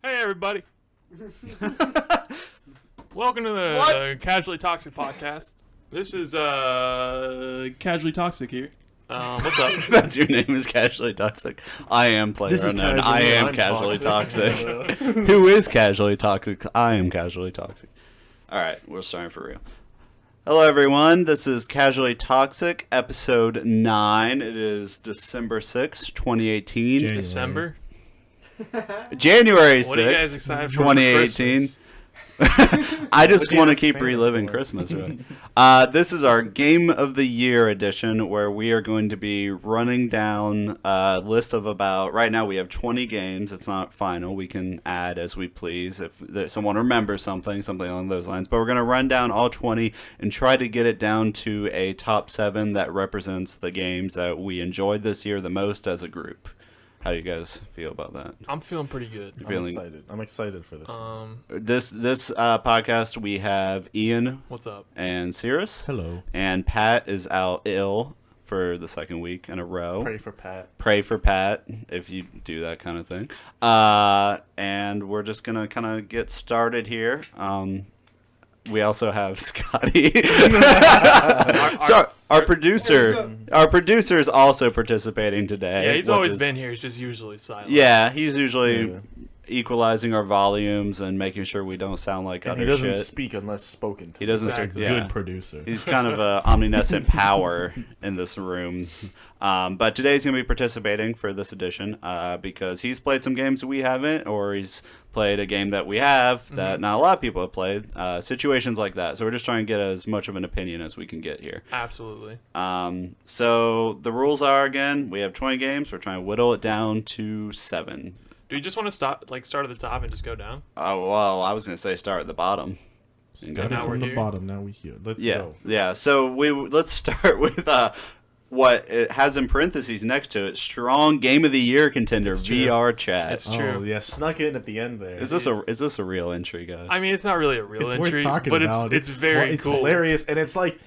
Hey, everybody. Welcome to the Casually Toxic podcast. This is Casually Toxic here. What's up? That's your name is Casually Toxic. I am Player Unknown. I am Casually Toxic. Who is Casually Toxic? I am Casually Toxic. Alright, we're starting for real. Hello everyone, this is Casually Toxic, episode 9. It is December 6th, 2018. December? January 6th, What are you guys excited for 2018. I just want to keep reliving Christmas, right? This is our Game of the Year edition where we are going to be running down a list of about, right now we have 20 games. It's not final. We can add as we please if someone remembers something along those lines. But we're going to run down all 20 and try to get it down to a top 7 that represents the games that we enjoyed this year the most as a group. How do you guys feel about that? I'm feeling pretty good. I'm excited for this. This podcast we have Ian. What's up? And Cirrus. Hello. And Pat is out ill for the second week in a row. Pray for Pat. Pray for Pat if you do that kind of thing. And we're just gonna kind of get started here. We also have Scotty. Our producer is also participating today. Yeah, he's always been here. He's just usually silent. Yeah, he's usually equalizing our volumes and making sure we don't sound like other shit. He doesn't speak unless spoken to. He doesn't Exactly. speak. Yeah. Good producer. He's kind of an omniscient power in this room. But today's going to be participating for this edition because he's played some games we haven't, or he's played a game that we have that not a lot of people have played. Situations like that. So we're just trying to get as much of an opinion as we can get here. Absolutely. So the rules are, again, we have 20 games. We're trying to whittle it down to 7. Do you just want to start at the top and just go down? Oh, well, I was going to say start at the bottom. Now we're from the here. bottom. Now we here. Let's go. Yeah. So let's start with what it has in parentheses next to it: strong Game of the Year contender VR chat. It's true. Oh yeah, snuck in at the end there. Is this a real entry, guys? I mean, it's not really a real It's entry, worth talking but about. it's very it's cool. hilarious, and it's like,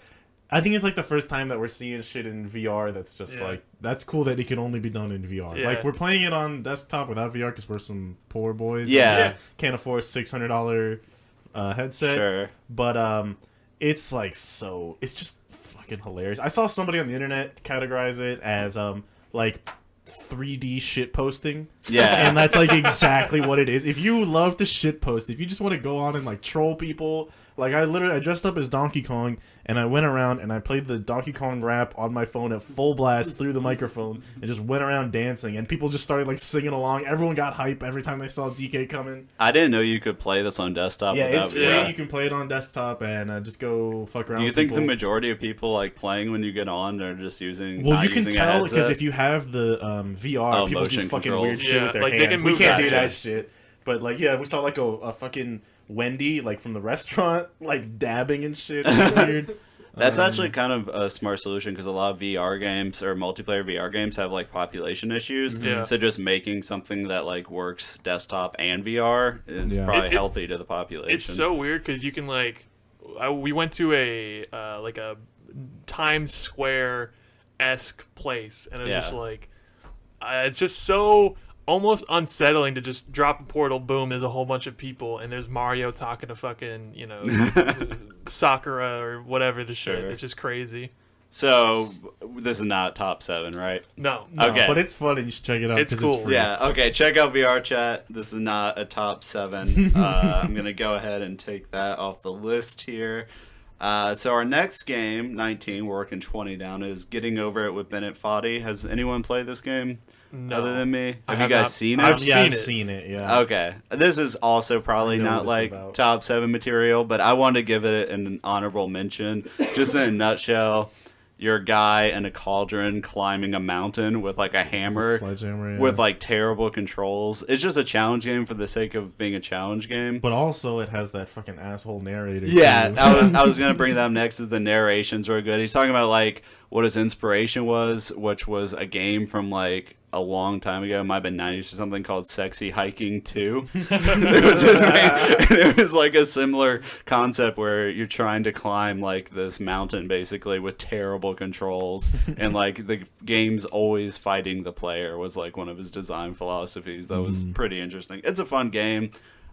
I think it's like the first time that we're seeing shit in VR that's just like, that's cool that it can only be done in VR. Yeah. Like, we're playing it on desktop without VR because we're some poor boys. Yeah. Can't afford $600 headset. Sure. But it's like it's just fucking hilarious. I saw somebody on the internet categorize it as like 3D shit posting. Yeah. And that's like exactly what it is. If you love to shit post, if you just want to go on and like troll people, like I dressed up as Donkey Kong and I went around and I played the Donkey Kong rap on my phone at full blast through the microphone and just went around dancing, and people just started like singing along. Everyone got hype every time they saw DK coming. I didn't know you could play this on desktop. Yeah, without it's free. VR. You can play it on desktop and just go fuck around. Do you with think people. the majority of people like playing when you get on are just using? Well, not you can using a tell because headset? if you have the VR, people do motion fucking controls. weird shit Yeah, with their like, they hands. can We move can't do that, that yes. shit. But like, yeah, we saw like a fucking Wendy like from the restaurant like dabbing and shit. It's weird. That's actually kind of a smart solution because a lot of VR games or multiplayer VR games have like population issues. Yeah. So just making something that like works desktop and VR is probably healthy to the population. It's so weird because you can we went to a Times Square-esque place, and it was just like, it's just so almost unsettling to just drop a portal, boom, there's a whole bunch of people, and there's Mario talking to fucking, Sakura or whatever the shit. It's just crazy. So this is not top 7, right? No. Okay. But it's fun and you should check it out. It's 'cause cool. It's free. Yeah, okay, check out VR Chat. This is not a top 7. I'm going to go ahead and take that off the list here. So our next game, 19, we're working 20 down, is Getting Over It with Bennett Foddy. Has anyone played this game No. other than me? I Have you have guys not. seen it? I've I've seen seen it. Yeah. Okay. This is also probably I know not what like it's about. top 7 material, but I wanted to give it an honorable mention. Just in a nutshell, you're a guy in a cauldron climbing a mountain with like a hammer Sledgehammer, yeah. with like terrible controls. It's just a challenge game for the sake of being a challenge game. But also, it has that fucking asshole narrator. Yeah, too. I was going to bring that up next. Is the narrations were good. He's talking about like what his inspiration was, which was a game from like a long time ago. It might have been 90s or something called Sexy Hiking 2. It was like a similar concept where you're trying to climb like this mountain basically with terrible controls and like the game's always fighting the player was like one of his design philosophies. That was pretty interesting. It's a fun game.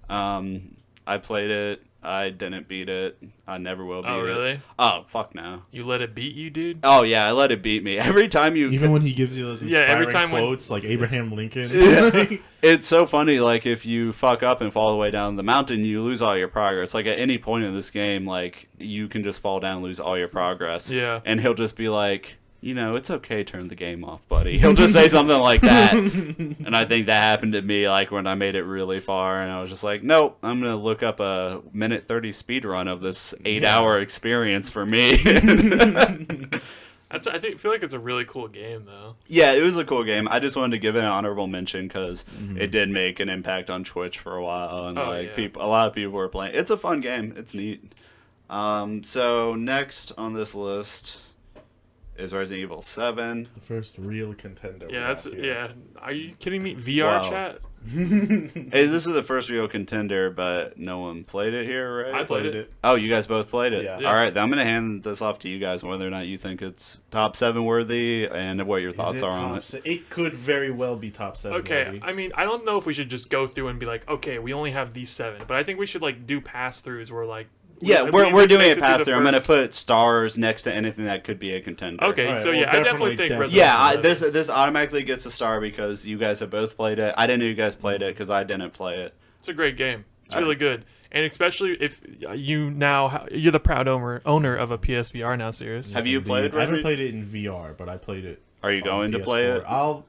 I played it. I didn't beat it. I never will beat it. Oh, really? Oh, fuck no. You let it beat you, dude? Oh, yeah, I let it beat me. Every time you... Even when he gives you those inspiring every time quotes, like Abraham Lincoln. Yeah. It's so funny, like, if you fuck up and fall all the way down the mountain, you lose all your progress. Like, at any point in this game, like, you can just fall down and lose all your progress. Yeah. And he'll just be like... it's okay, turn the game off, buddy. He'll just say something like that. And I think that happened to me, like, when I made it really far, and I was just like, nope, I'm going to look up a minute 30 speed run of this 8-hour experience for me. I feel like it's a really cool game, though. Yeah, it was a cool game. I just wanted to give it an honorable mention because it did make an impact on Twitch for a while, and a lot of people were playing. It's a fun game. It's neat. So next on this list is Resident Evil 7. The first real contender. Yeah, Are you kidding me? VR chat? Hey, this is the first real contender, but no one played it here, right? I played it. Oh, you guys both played it? Yeah. All right, then I'm going to hand this off to you guys, whether or not you think it's top 7 worthy and what your thoughts are on it. It could very well be top 7 Okay, worthy. I mean, I don't know if we should just go through and be like, okay, we only have these 7, but I think we should like do pass-throughs where like... Yeah, we're doing a pass through. I'm going to put stars next to anything that could be a contender. Okay, right, so well, yeah, I definitely think Resident Yeah, Evil 7. this automatically gets a star because you guys have both played it. I didn't know you guys played it because I didn't play it. It's a great game. It's really good. And especially if you're the proud owner of a PSVR now, Sirius. Have you played I haven't Resident? played it in VR, but I played it. Are you going to PS4. play it?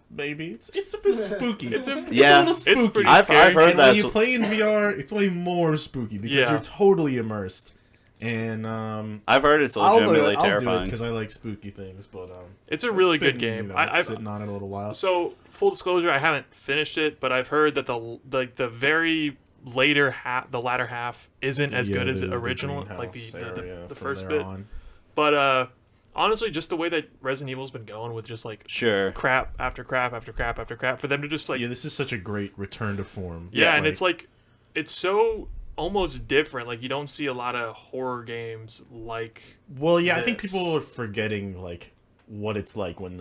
Maybe. It's a bit spooky. It's a little spooky. It's pretty I've scary. heard And that. when you play in VR, it's way more spooky because Yeah. you're totally immersed. And I've heard it's legitimately terrifying. because I like spooky things. But It's a really it's been, good game. I've sitting on it a little while. So full disclosure, I haven't finished it, but I've heard that the very later half, the latter half, isn't as good as the original, like the first bit. On. But honestly, just the way that Resident Evil's been going with just like Sure. crap after crap after crap after crap, for them to just like Yeah, this is such a great return to form. yeah, and it's like it's so almost different. Like you don't see a lot of horror games like. Well, yeah, I think this. people are forgetting like what it's like when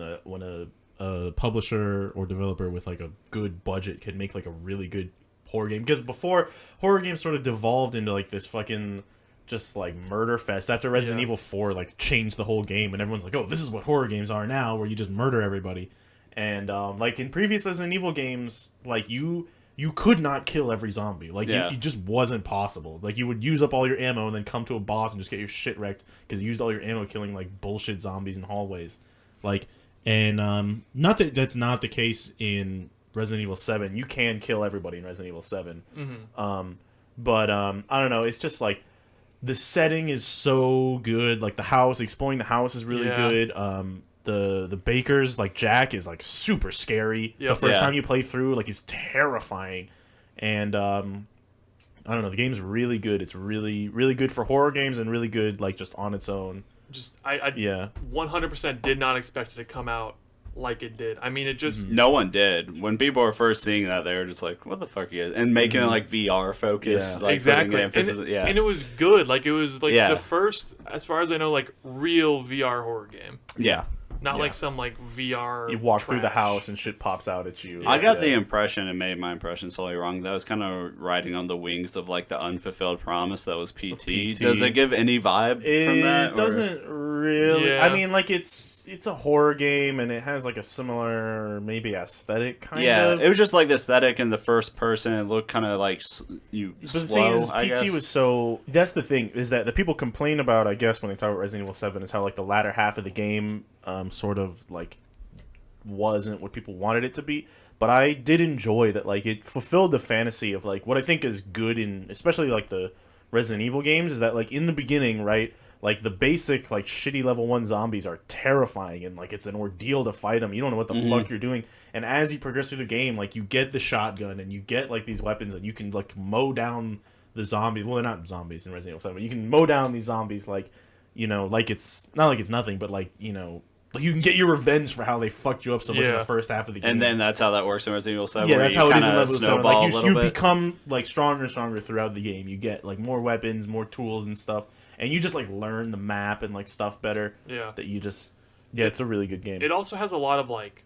a publisher or developer with like a good budget can make like a really good horror game. Because before, horror games sort of devolved into like this fucking just like murder fest after Resident Evil 4 like changed the whole game, and everyone's like, oh, this is what horror games are now, where you just murder everybody. And like in previous Resident Evil games, like you could not kill every zombie. Like, it just wasn't possible. Like, you would use up all your ammo and then come to a boss and just get your shit wrecked because you used all your ammo killing, like, bullshit zombies in hallways. Like, and not that that's not the case in Resident Evil 7. You can kill everybody in Resident Evil 7. Mm-hmm. But I don't know. It's just, like, the setting is so good. Like, the house, exploring the house is really good. The bakers, like Jack, is like super scary. Yep. The first time you play through, like, he's terrifying. And I don't know, the game's really good. It's really, really good for horror games and really good, like, just on its own. Just I 100% did not expect it to come out like it did. I mean, it just No one did. When people were first seeing that, they were just like, "What the fuck is?" And making it like VR focused, like exactly. And it was good. Like it was like the first, as far as I know, like real VR horror game. Yeah. Not like some like VR. You walk trash. through the house and shit pops out at you. I got the impression, and made my impression solely wrong, that was kind of riding on the wings of like the unfulfilled promise that was PT. Does it give any vibe from that? It doesn't really. Yeah. I mean, like it's a horror game and it has like a similar maybe aesthetic kind of. Yeah, it was just like the aesthetic in the first person. It looked kind of like But slow. the thing is, I PT guess. was so. That's the thing, is that the people complain about, I guess, when they talk about Resident Evil 7, is how like the latter half of the game sort of like wasn't what people wanted it to be. But I did enjoy that, like, it fulfilled the fantasy of like what I think is good in, especially like the Resident Evil games, is that like in the beginning, right, like the basic like shitty level 1 zombies are terrifying and like it's an ordeal to fight them. You don't know what the fuck you're doing. And as you progress through the game, like you get the shotgun and you get like these weapons and you can like mow down the zombies. Well, they're not zombies in Resident Evil 7, but you can mow down these zombies like, you know, like it's not like it's nothing, but like, you know, Like, you can get your revenge for how they fucked you up so much in Yeah. the first half of the game. And then that's how that works in Resident Evil 7. yeah, where that's you how it is in kinda Level 7. snowball Like, a little you bit. become like stronger and stronger throughout the game. You get like more weapons, more tools and stuff, and you just like learn the map and like stuff better. Yeah. That you just it's a really good game. It also has a lot of like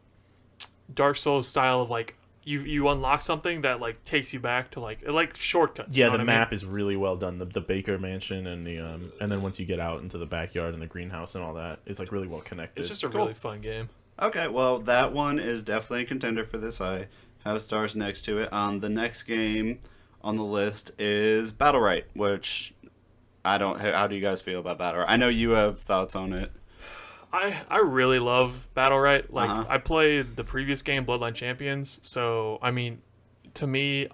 Dark Souls style of like you unlock something that like takes you back to like shortcuts. Yeah, you know the what I mean? map is really well done. The Baker Mansion and the and then once you get out into the backyard and the greenhouse and all that, it's like really well connected. It's just a Cool. really fun game. Okay, well, that one is definitely a contender for this. I have stars next to it. The next game on the list is Battle Right, which I don't. How do you guys feel about Battle Right? I know you have thoughts on it. I really love Battle Right. Like Uh-huh. I played the previous game, Bloodline Champions. So I mean, to me,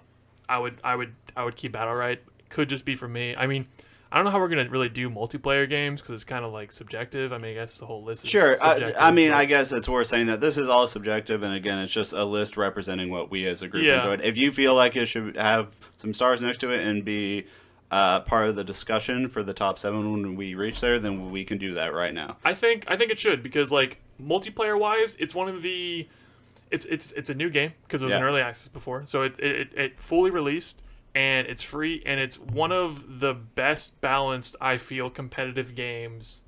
I would keep Battle Right. Could just be for me. I mean, I don't know how we're gonna really do multiplayer games because it's kind of like subjective. I mean, I guess the whole list is Sure. subjective. I mean, but- I guess it's worth saying that this is all subjective, and again, it's just a list representing what we as a group Yeah. enjoyed. If you feel like it should have some stars next to it and be part of the discussion for the top 7 when we reach there, then we can do that right now. I think it should because like multiplayer wise, it's one of the it's a new game because it was in Yeah. early access before, so it fully released and it's free and it's one of the best balanced I feel competitive games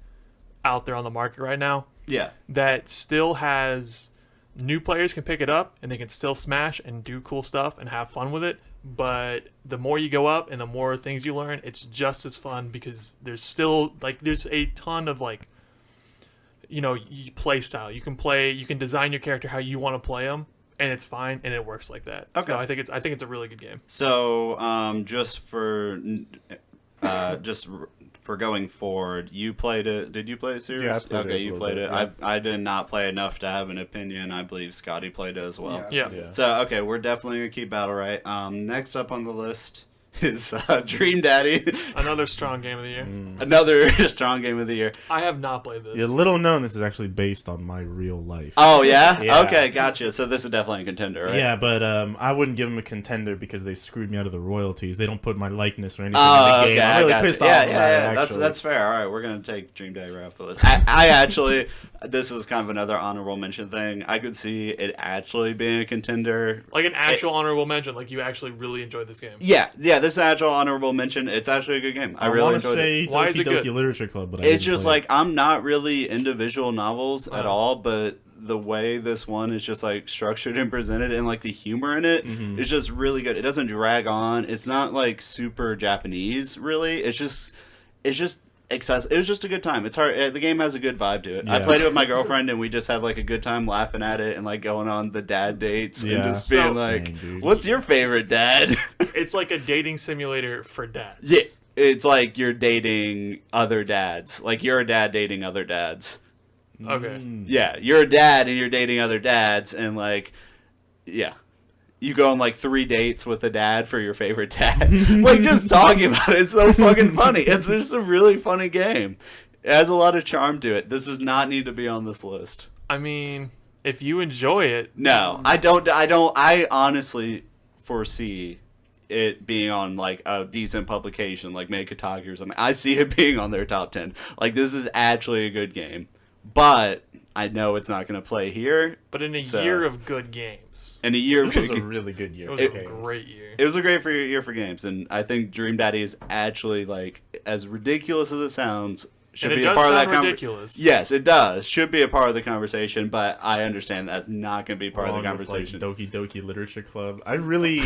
out there on the market right now Yeah. that still has new players can pick it up and they can still smash and do cool stuff and have fun with it. But the more you go up and the more things you learn, it's just as fun because there's still like there's a ton of like play style. You can design your character how you want to play them, and it's fine and it works like that. Okay. So I think it's a really good game. So, just for going forward, you played it. Did you play it, Sirius? Yeah, I played it okay, a you little played bit, it. yeah. I did not play enough to have an opinion. I believe Scotty played it as well. Yeah. Yeah. So, okay, we're definitely gonna keep Battle Right. Next up on the list is Dream Daddy, Another strong game of the year. another strong game of the year. I have not played this. Yeah, little known, this is actually based on my real life. Oh yeah? Yeah. Okay, gotcha. So this is definitely a contender, right? Yeah, but I wouldn't give them a contender because they screwed me out of the royalties. They don't put my likeness or anything Oh, in the okay. game. I I'm really got pissed you. off Yeah, about yeah. it, That's actually. fair. All right, we're gonna take Dream Daddy right off the list. I actually, this is kind of another honorable mention thing. I could see it actually being a contender. Like an actual honorable mention, like you actually really enjoyed this game. Yeah. This is an actual honorable mention. It's actually a good game. I really want to enjoyed it. say Why is Doki it good? Doki Literature Club, but I It's didn't just play like I'm not really into visual novels at Wow. all, but the way this one is just like structured and presented and like the humor in it is just really good. It doesn't drag on. It's not like super Japanese really. It's just excessive. It was just a good time. It's hard. The game has a good vibe to it. I Yeah. played it with my girlfriend and we just had like a good time laughing at it and like going on the dad dates and Yeah. just being So- like, Dang, dude. "What's your favorite dad?" It's like a dating simulator for dads. Yeah, it's like you're dating other dads. Like you're a dad dating other dads. Okay. Yeah, you're a dad and you're dating other dads, and like, yeah, you go on like 3 dates with a dad for your favorite dad. Like just talking about it, it's so fucking funny. It's just a really funny game. It has a lot of charm to it. This does not need to be on this list. I mean, if you enjoy it, No, I don't. I honestly foresee it being on like a decent publication like Kotaku or something. I see it being on their top 10. Like this is actually a good game, but I know it's not going to play here. but in a So- year of good games, In a year, It was a really good year. it was for a games. great year. it was a great year for games, and I think Dream Daddy is actually like as ridiculous as it sounds. Should And it be a does part of sound that ridiculous. Yes, it does. Should be a part of the conversation, but I understand that's not going to be part of the Along with, conversation. like, Doki Doki Literature Club. I really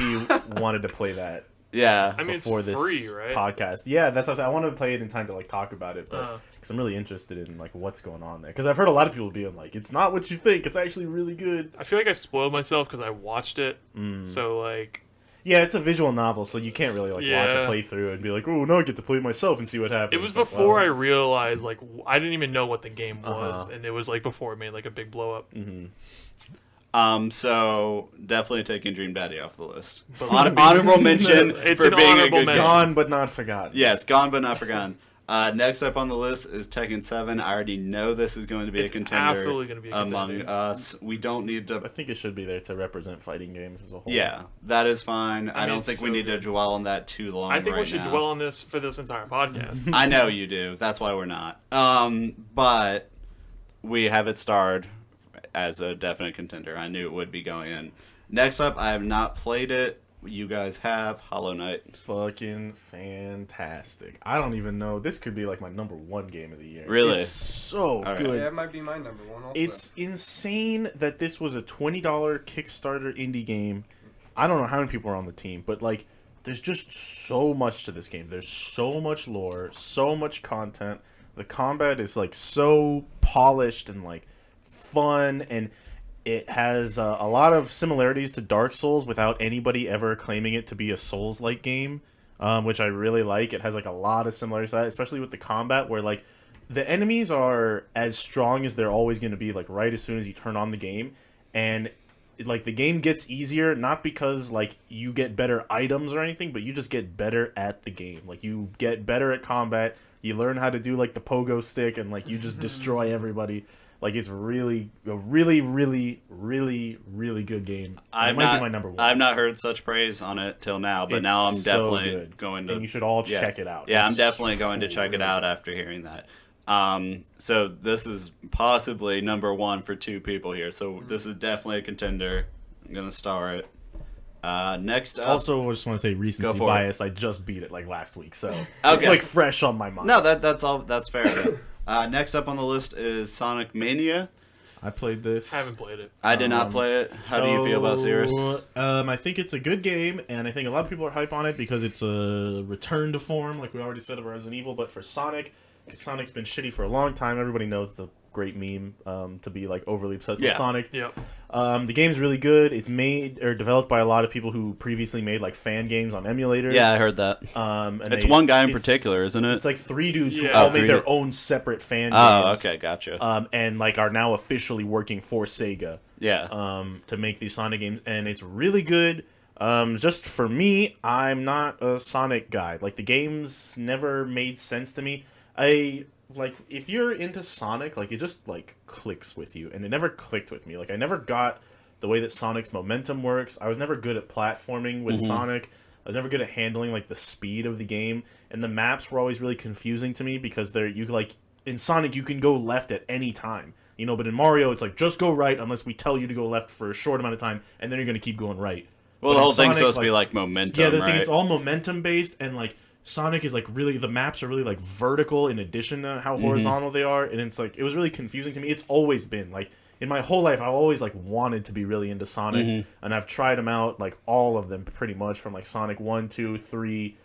wanted to play that Yeah. I mean, it's before this free, right? podcast. Yeah, that's what I was. I want to play it in time to like talk about it, but because I'm really interested in like what's going on there. Because I've heard a lot of people being like, "It's not what you think. It's actually really good." I feel like I spoiled myself because I watched it. Mm. So like, Yeah, it's a visual novel, so you can't really like watch Yeah. a playthrough and be like, "Oh, no, I get to play it myself and see what happens." it was It's like, before wow. I realized like I didn't even know what the game was, Uh-huh. and it was like before it made like a big blow up. So definitely taking Dream Daddy off the list. But- Honorable mention It's for an being a honorable good mention. game. Gone but not forgotten. Yes, gone but not forgotten. Next up on the list is Tekken 7. I already know this is going to be It's a contender absolutely gonna be a among contender. us. We don't need I to. think it should be there to represent fighting games as a whole. Yeah, that is fine. I mean, don't it's think we so need to good. dwell on that too long. I think we right should now. dwell on this for this entire podcast. I know you do. That's why we're not. But we have it starred as a definite contender. I knew it would be going in. Next up, I have not played it. You guys have Hollow Knight. Fucking fantastic. I don't even know. This could be like my number 1 game of the year. Really? It's so All right. good. Yeah, it might be my number 1 also. It's insane that this was a $20 Kickstarter indie game. I don't know how many people are on the team, but like, there's just so much to this game. There's so much lore, so much content. The combat is like so polished and like fun, and it has a lot of similarities to Dark Souls without anybody ever claiming it to be a Souls-like game, which I really like. It has like a lot of similarities to that, especially with the combat, where like the enemies are as strong as they're always going to be, like right as soon as you turn on the game, and like the game gets easier not because like you get better items or anything, but you just get better at the game. Like you get better at combat, you learn how to do like the pogo stick, and like you just destroy everybody. Like, it's really a really good game. It might be my number 1. I've not heard such praise on it till now, but It's now I'm so definitely good. going to. And you should all check it out. Yeah, I'm It's definitely going to check it really out good. after hearing that. So this is possibly number 1 for 2 people here. So this is definitely a contender. I'm gonna star it. Next up. Also, I just want to say recency for it. bias. I just beat it like last week, so it's Okay. like fresh on my mind. No, that's all. That's fair. Next up on the list is Sonic Mania. I played this. Haven't played it. I did not play it. How do you feel about Cirrus? I think it's a good game, and I think a lot of people are hype on it because it's a return to form, like we already said of Resident Evil. But for Sonic, because Sonic's been shitty for a long time, everybody knows it's a great meme to be like overly obsessed with Sonic. Yep. The game's really good. It's made or developed by a lot of people who previously made like fan games on emulators. Yeah, I heard that. And It's one guy in it's- particular, isn't it? It's like 3 dudes who Yeah. all Oh, made 3 their dudes. own separate fan Oh, games. okay, gotcha. And like are now officially working for Sega. Yeah. To make these Sonic games, and it's really good. Just for me, I'm not a Sonic guy. Like the games never made sense to me. Like if you're into Sonic, like it just like clicks with you, and it never clicked with me. Like I never got the way that Sonic's momentum works. I was never good at platforming with Sonic. I was never good at handling like the speed of the game, and the maps were always really confusing to me because in Sonic you can go left at any time. You know, but in Mario, it's like, just go right unless we tell you to go left for a short amount of time, and then you're going to keep going right. Well, But the in whole thing's Sonic, supposed to be like momentum, yeah, the right? thing, it's all momentum-based, and, like, Sonic is, like, really, the maps are really, like, vertical in addition to how horizontal they are, and it's, like, it was really confusing to me. It's always been, like, in my whole life, I've always, like, wanted to be really into Sonic, and I've tried them out, like, all of them, pretty much, from, like, Sonic 1, 2, 3,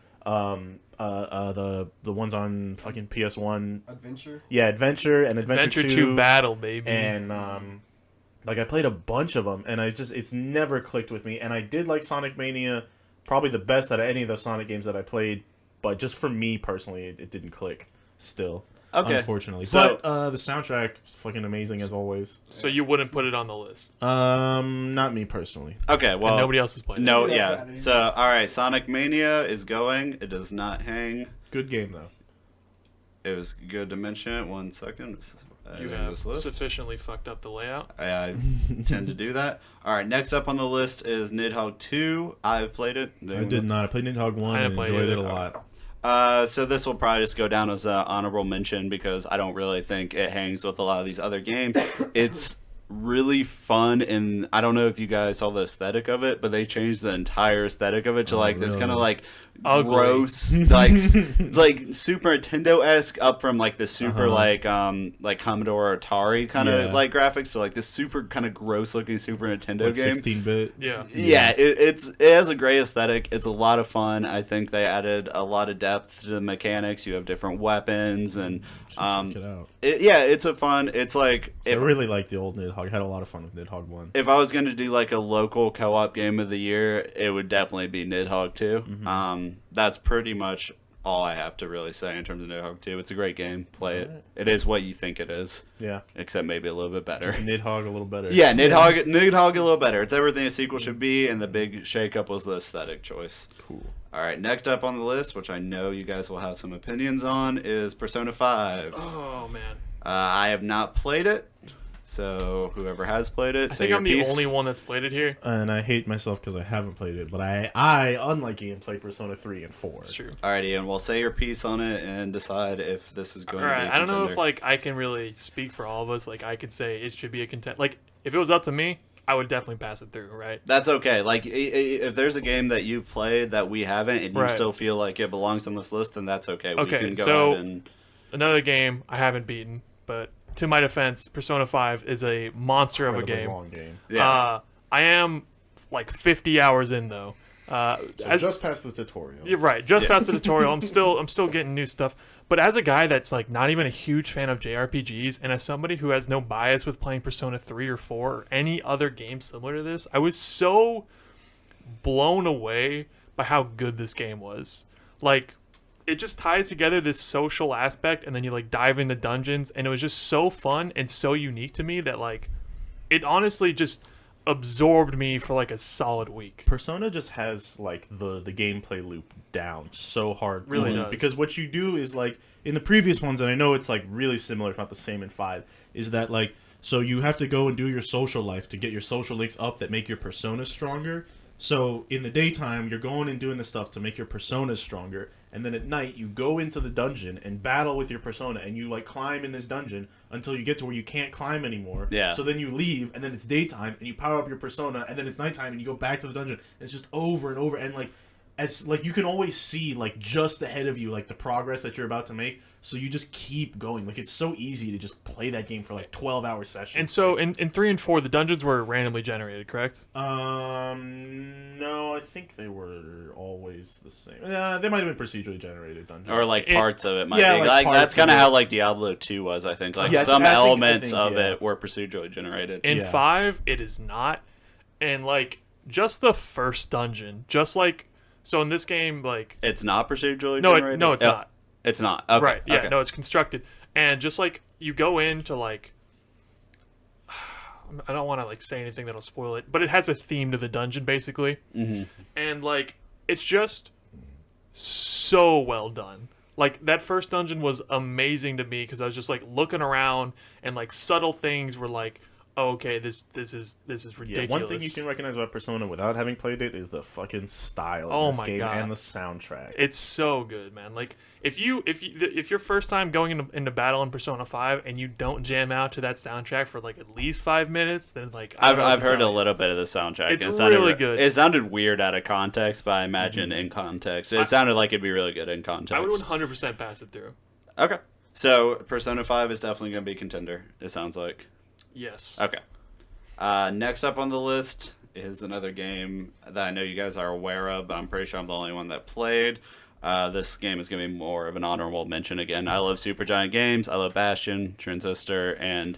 the ones on fucking PS1. Adventure? Yeah, Adventure and Adventure 2 Battle, baby. and like I played a bunch of them, and it's never clicked with me. And I did like Sonic Mania, probably the best out of any of the Sonic games that I played, but just for me personally, it didn't click. Still, Okay. unfortunately. So- But the soundtrack is fucking amazing as always. So you wouldn't put it on the list. Not me personally. Okay, well, And nobody else has played it. no, Yeah, yeah. yeah. So, all right, Sonic Mania is going. It does not hang. Good game though. It was good to mention it. 1 second. You In have this list. sufficiently fucked up the layout. I tend to do that. All right, next up on the list is Nidhogg 2. I've played it. I did not. I played Nidhogg 1 I and didn't play enjoyed it it. a lot. So this will probably just go down as an honorable mention because I don't really think it hangs with a lot of these other games. It's really fun, and I don't know if you guys saw the aesthetic of it, but they changed the entire aesthetic of it to like this really? kind of like Ugly. gross, like it's like Super Nintendo-esque up from like the super like Commodore or Atari kind of Yeah. like graphics to like this super kind of gross looking Super Nintendo Like game. 16-bit. Yeah. Yeah, it has a great aesthetic. It's a lot of fun. I think they added a lot of depth to the mechanics. You have different weapons and Check it out. it's a fun. It's like I if really liked the old Nidhogg. I had a lot of fun with Nidhogg 1. if I was going to do like a local co-op game of the year, it would definitely be Nidhogg 2. That's pretty much all I have to really say in terms of Nidhogg 2. It's a great game. Play it. It is what you think it is, Yeah. except maybe a little bit better. Nidhogg a little better. Yeah, Nidhogg a little better. It's everything a sequel should be, and the big shakeup was the aesthetic choice. Cool. All right, next up on the list, which I know you guys will have some opinions on, is Persona 5. Oh man. I have not played it, So whoever has played it, I think I'm the only one that's played it here. And I hate myself because I haven't played it, but I unlike Ian, play Persona 3 and 4. That's true. Alright, Ian, well, say your piece on it and decide if this is going to be a contender. I don't know if like I can really speak for all of us. Like I could say it should be a contender. Like if it was up to me, I would definitely pass it through, right? That's okay. Like, if there's a game that you've played that we haven't, and you Right. still feel like it belongs on this list, then that's okay. Okay, We can go so- ahead and... Another game I haven't beaten, but to my defense, Persona 5 is a monster of a Incredibly game. long game. Yeah. I am like 50 hours in though. So just past the tutorial. You're right. Just Yeah. past the tutorial. I'm still getting new stuff. But as a guy that's like not even a huge fan of JRPGs, and as somebody who has no bias with playing Persona 3 or 4 or any other game similar to this, I was so blown away by how good this game was. Like, it just ties together this social aspect, and then you like dive into dungeons, and it was just so fun and so unique to me that like it honestly just absorbed me for like a solid week. Persona just has like the gameplay loop down so hard. Really does. Because what you do is like in the previous ones, and I know it's like really similar, if not the same in 5, is that like so you have to go and do your social life to get your social links up that make your persona stronger. So in the daytime, you're going and doing the stuff to make your personas stronger, and then at night you go into the dungeon and battle with your persona, and you like climb in this dungeon until you get to where you can't climb anymore. Yeah. So then you leave, and then it's daytime, and you power up your persona, and then it's nighttime, and you go back to the dungeon. And it's just over and over, and like as like you can always see like just ahead of you like the progress that you're about to make. So you just keep going. Like it's so easy to just play that game for like 12-hour sessions. And so in 3 and 4, the dungeons were randomly generated, correct? No, I think they were always the same. They might have been procedurally generated dungeons. Or like parts of it might Yeah, be. like Like that's parts of kind of it. how like Diablo 2 was, I think. Like Yeah, some I think- elements of yeah. it were procedurally generated. In Yeah. 5, it is not. And like just the first dungeon, just like so in this game, like It's not procedurally no, generated? it's Oh, not. It's not. Okay. Right? Yeah, okay. no, it's constructed, and just like you go into like. I don't want to like say anything that'll spoil it, but it has a theme to the dungeon basically, and like it's just so well done. Like that first dungeon was amazing to me because I was just like looking around and like subtle things were like, oh, okay, this is ridiculous. Yeah, one thing you can recognize about Persona without having played it is the fucking style Oh of this my game God. and the soundtrack. It's so good, man. Like if your first time going into battle in Persona 5 and you don't jam out to that soundtrack for like at least 5 minutes, then like I don't know what I've to heard tell a you. little bit of the soundtrack. It's and it sounded really good. It sounded weird out of context, but I imagine in context, it sounded like it'd be really good in context. I would 100% pass it through. Okay, so Persona 5 is definitely going to be a contender. It sounds like. Yes. Okay. Next up on the list is another game that I know you guys are aware of, but I'm pretty sure I'm the only one that played. This game is going to be more of an honorable mention again. I love Supergiant games. I love Bastion, Transistor, and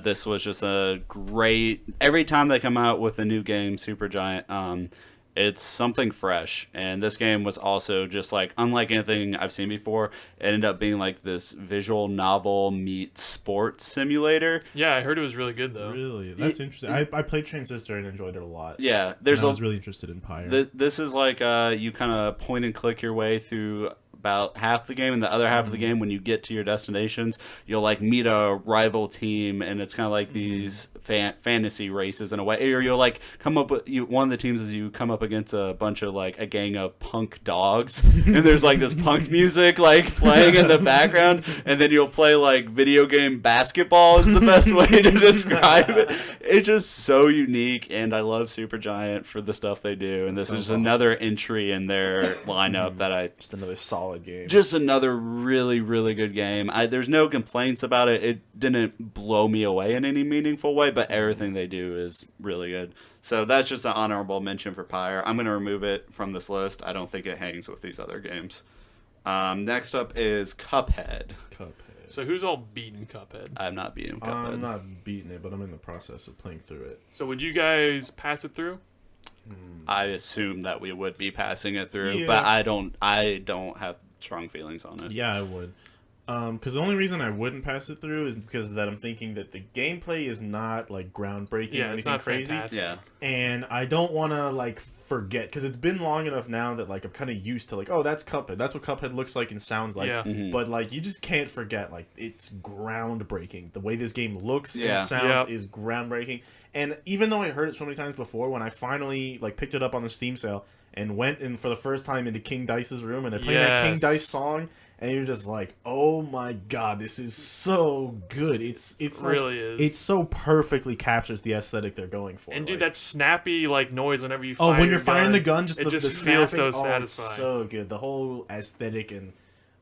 this was just a great... Every time they come out with a new game, Supergiant, it's something fresh. And this game was also just like, unlike anything I've seen before, it ended up being like this visual novel meets sports simulator. Yeah, I heard it was really good though. Really, that's interesting. I played Transistor and enjoyed it a lot. Yeah, And I was really interested in Pyre. This is like you kind of point and click your way through about half the game, and the other half of the game, when you get to your destinations, you'll like meet a rival team, and it's kind of like these fantasy races in a way. Or you'll like come up with one of the teams is you come up against a bunch of like a gang of punk dogs, and there's like this punk music like playing in the background, and then you'll play like video game basketball is the best way to describe it. It's just so unique, and I love Supergiant for the stuff they do, and this is another entry in their lineup that I Just another solid game. just another really, really good game. There's no complaints about it. It didn't blow me away in any meaningful way, but everything they do is really good. So that's just an honorable mention for Pyre. I'm going to remove it from this list. I don't think it hangs with these other games. Next up is Cuphead. So who's all beaten Cuphead? I'm not beating Cuphead. I'm not beating it, but I'm in the process of playing through it. So would you guys pass it through? I assume that we would be passing it through, Yeah. but I don't have strong feelings on it. Yeah, I would. Because the only reason I wouldn't pass it through is because that I'm thinking that the gameplay is not like groundbreaking or it's anything not crazy. fantastic. Yeah. And I don't want to like forget, because it's been long enough now that like I'm kind of used to like, oh, that's Cuphead. That's what Cuphead looks like and sounds like. Yeah. Mhm. But like you just can't forget, like it's groundbreaking. The way this game looks Yeah. and sounds Yep. is groundbreaking. And even though I heard it so many times before, when I finally like picked it up on the Steam sale and went in for the first time into King Dice's room and they're playing that King Yes. Dice song, and you're just like, oh my god, this is so good. It's It like, really is. it so perfectly captures the aesthetic they're going for. And dude, like, that snappy like noise whenever you oh, fire when you're your firing gun, the gun, just it the just snapping, feels so it's satisfying. so good. The whole aesthetic, and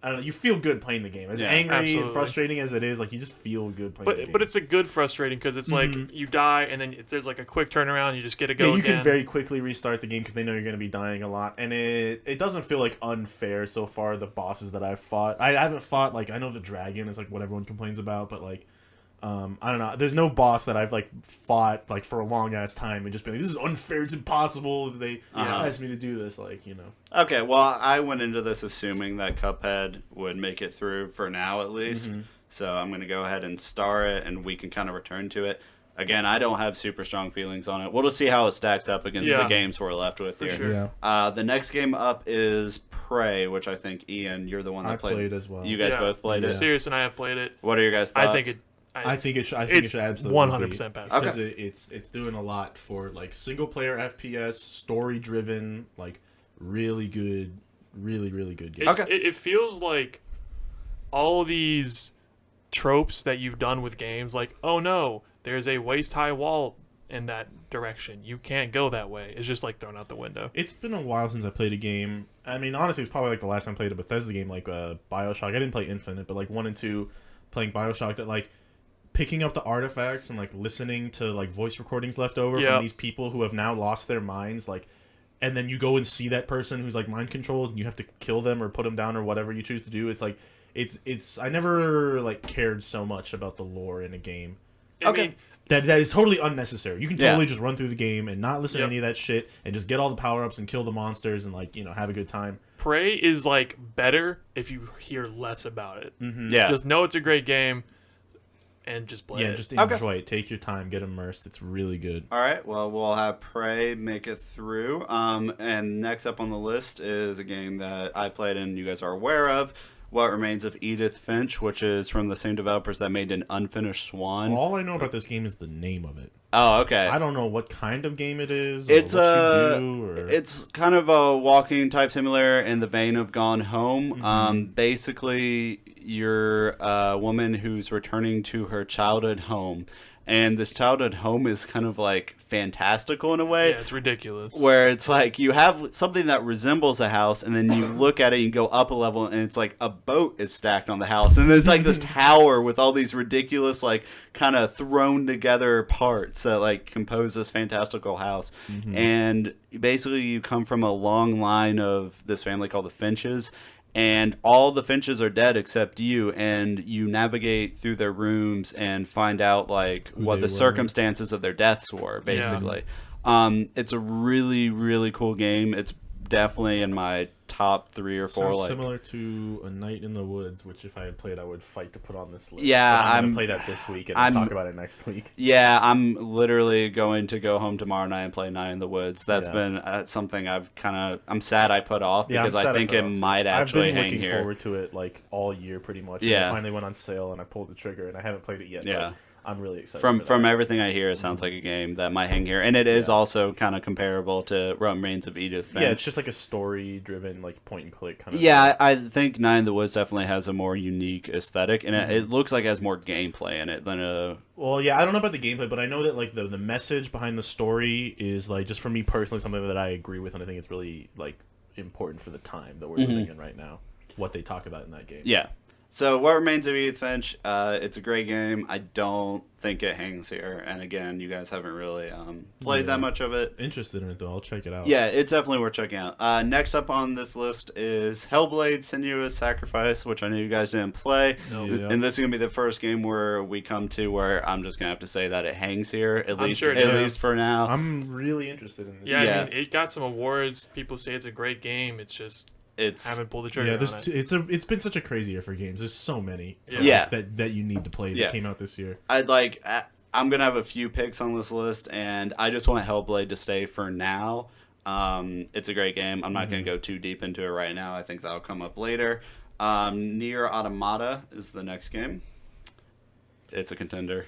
I don't know, you feel good playing the game. As Yeah, angry and absolutely. frustrating as it is, like you just feel good playing the game. But it's a good frustrating because it's like you die and then there's like a quick turnaround. You just get to go yeah, you again. can very quickly restart the game because they know you're going to be dying a lot, and it doesn't feel like unfair so far. The bosses that I've fought, I haven't fought like, I know the dragon is like what everyone complains about, but like I don't know. There's no boss that I've like fought like for a long ass time and just been like, this is unfair. It's impossible. They asked me to do this, like, you know. Okay, well, I went into this assuming that Cuphead would make it through for now at least. So I'm going to go ahead and star it, and we can kind of return to it. Again, I don't have super strong feelings on it. We'll just see how it stacks up against Yeah. the games we're left with here. sure. Yeah, The next game up is Prey, which I think, Ian, you're the one that I played as well. You guys Yeah. both played it? Sirius and I have played it. What are your guys' thoughts? I think it. I think it should. I think it It's should absolutely 100% pass. Okay. because it's doing a lot for like single player FPS, story driven, like really good, really good game. Okay. It feels like all these tropes that you've done with games, like, oh no, there's a waist high wall in that direction. You can't go that way. It's just like thrown out the window. It's been a while since I played a game. I mean, honestly, it's probably like the last time I played a Bethesda game, like Bioshock. I didn't play Infinite, but like 1 and 2, playing Bioshock, that like picking up the artifacts and like listening to like voice recordings left over Yep. from these people who have now lost their minds, like, and then you go and see that person who's like mind controlled and you have to kill them or put them down or whatever you choose to do. It's like it's I never like cared so much about the lore in a game. I Okay. mean, That is totally unnecessary. You can Yeah. totally just run through the game and not listen Yep. to any of that shit and just get all the power ups and kill the monsters and like, you know, have a good time. Prey is like better if you hear less about it. Yeah. Just know it's a great game and just play Yeah, it. just Okay. enjoy it. Take your time, get immersed. It's really good. All right, well, we'll have Prey make it through. And next up on the list is a game that I played and you guys are aware of, What Remains of Edith Finch, which is from the same developers that made An Unfinished Swan. All I know about this game is the name of it. Oh, okay. I don't know what kind of game it is. Or It's what a you do, or... it's kind of a walking type simulator in the vein of Gone Home. Mm-hmm. Basically, you're a woman who's returning to her childhood home, and this childhood home is kind of like fantastical in a way. Yeah, it's ridiculous. Where it's like you have something that resembles a house, and then you look at it and you go up a level, and it's like a boat is stacked on the house, and there's like this tower with all these ridiculous, like kind of thrown together parts that like compose this fantastical house. And basically, you come from a long line of this family called the Finches. And all the Finches are dead except you, and you navigate through their rooms and find out like what they the were. circumstances of their deaths were, basically. It's a really, really cool game. It's definitely in my top 3 or 4. Sounds Like, similar to A Night in the Woods, which if I had played, I would fight to put on this list. Yeah, But I'm I'm- gonna play that this week and I'm- talk about it next week. yeah, I'm literally going to go home tomorrow night and play Night in the Woods. That's Yeah. been something I'm sad I put off Yeah, because I'm sad I think put it off too. might actually I've been hang looking here. forward to it like all year, pretty much. And Yeah. it finally went on sale, and I pulled the trigger, and I haven't played it yet. Yeah. But I'm really excited. From for that. everything I hear, it sounds like a game that might hang here, and it is also kind of comparable to What Remains of Edith Finch. Yeah, it's just like a story-driven, like point-and-click kind of. Yeah, I think Night in the Woods definitely has a more unique aesthetic, and it looks like it has more gameplay in it than a. Well, yeah, I don't know about the gameplay, but I know that like the message behind the story is like, just for me personally, something that I agree with, and I think it's really like important for the time that we're living in right now. What they talk about in that game. Yeah. So, What Remains of Edith Finch, it's a great game. I don't think it hangs here. And again, you guys haven't really played that much of it. Interested in it though? I'll check it out. Yeah, it's definitely worth checking out. Next up on this list is Hellblade Senua's Sacrifice, which I know you guys didn't play. No. Yeah. And this is going to be the first game where we come to where I'm just going to have to say that it hangs here, at least sure it at does. least for now. I'm really interested in this. Yeah, Yeah. I mean, it got some awards. People say it's a great game. It's just it's haven't pulled the trigger. On it. It's been such a crazy year for games. There's so many that you need to play that came out this year. I'm gonna have a few picks on this list, and I just want Hellblade to stay for now. It's a great game. I'm not gonna go too deep into it right now. I think that'll come up later. Nier Automata is the next game. It's a contender.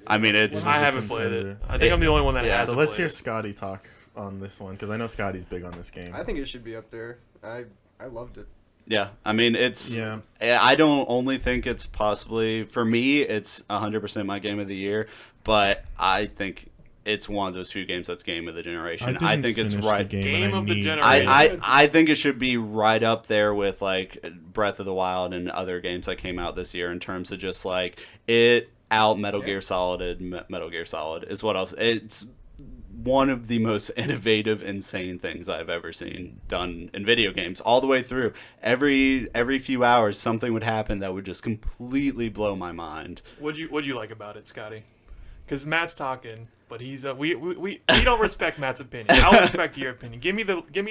I mean, I haven't played it. I think I'm the only one that has. So let's hear Scotty talk on this one, because I know Scotty's big on this game. I think it should be up there. I loved it. Yeah, I mean, I don't only think it's possibly, for me, it's 100% my game of the year, but I think it's one of those few games that's game of the generation. I think it's right. Game of the generation. I think it should be right up there with like Breath of the Wild and other games that came out this year in terms of just like it out Metal Gear Solid. Metal Gear Solid is what else. It's one of the most innovative, insane things I've ever seen done in video games, all the way through. Every few hours, something would happen that would just completely blow my mind. What'd you like about it, Scotty? Because Matt's talking, but he's we don't respect Matt's opinion. I'll respect your opinion. Give me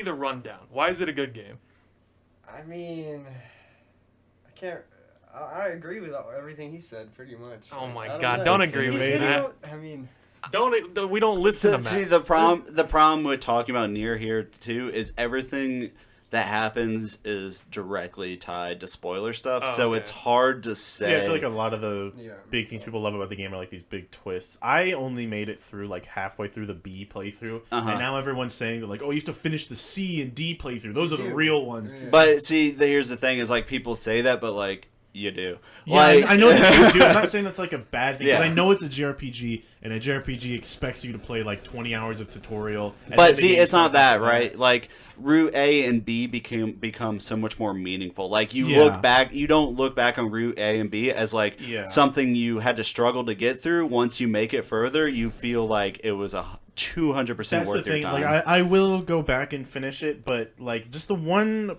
the rundown. Why is it a good game? I mean, I can't. I agree with everything he said, pretty much. Oh my God! Don't agree with that. I mean. We don't listen to Matt. See, the problem with talking about Nier here too is everything that happens is directly tied to spoiler stuff, so it's hard to say. Yeah, I feel like a lot of the big things people love about the game are like these big twists. I only made it through like halfway through the B playthrough, and now everyone's saying that like, oh, you have to finish the C and D playthrough. Those are the real ones. Yeah. But see, here's the thing: is like people say that, but like. You do. Yeah, like, I know that you do. I'm not saying that's like a bad thing. Because I know it's a JRPG, and a JRPG expects you to play like 20 hours of tutorial. But see, it's not that, right? Like Route A and B become so much more meaningful. Like you look back, you don't look back on Route A and B as like something you had to struggle to get through. Once you make it further, you feel like it was 200% worth your time. Like I will go back and finish it, but like just the one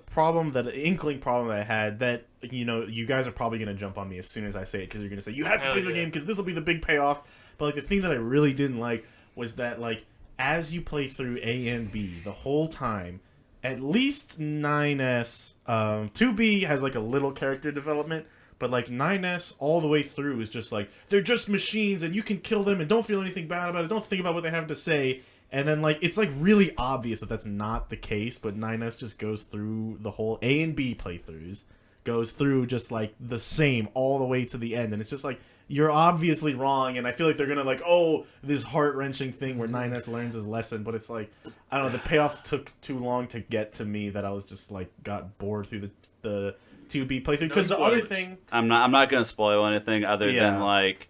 inkling problem that I had that you guys are probably gonna jump on me as soon as I say it because you're gonna say you have to play the game because this will be the big payoff. But like the thing that I really didn't like was that like as you play through A and B the whole time, at least 9S, 2B has like a little character development. But, like, 9S all the way through is just like, they're just machines and you can kill them and don't feel anything bad about it. Don't think about what they have to say. And then, like, it's, like, really obvious that that's not the case. But 9S just goes through the whole A and B playthroughs. Goes through just, like, the same all the way to the end. And it's just like, you're obviously wrong. And I feel like they're going to, like, this heart-wrenching thing where 9S learns his lesson. But it's like, I don't know, the payoff took too long to get to me that I was just, like, got bored through the 2B playthrough. Because the other thing, I'm not going to spoil anything other than like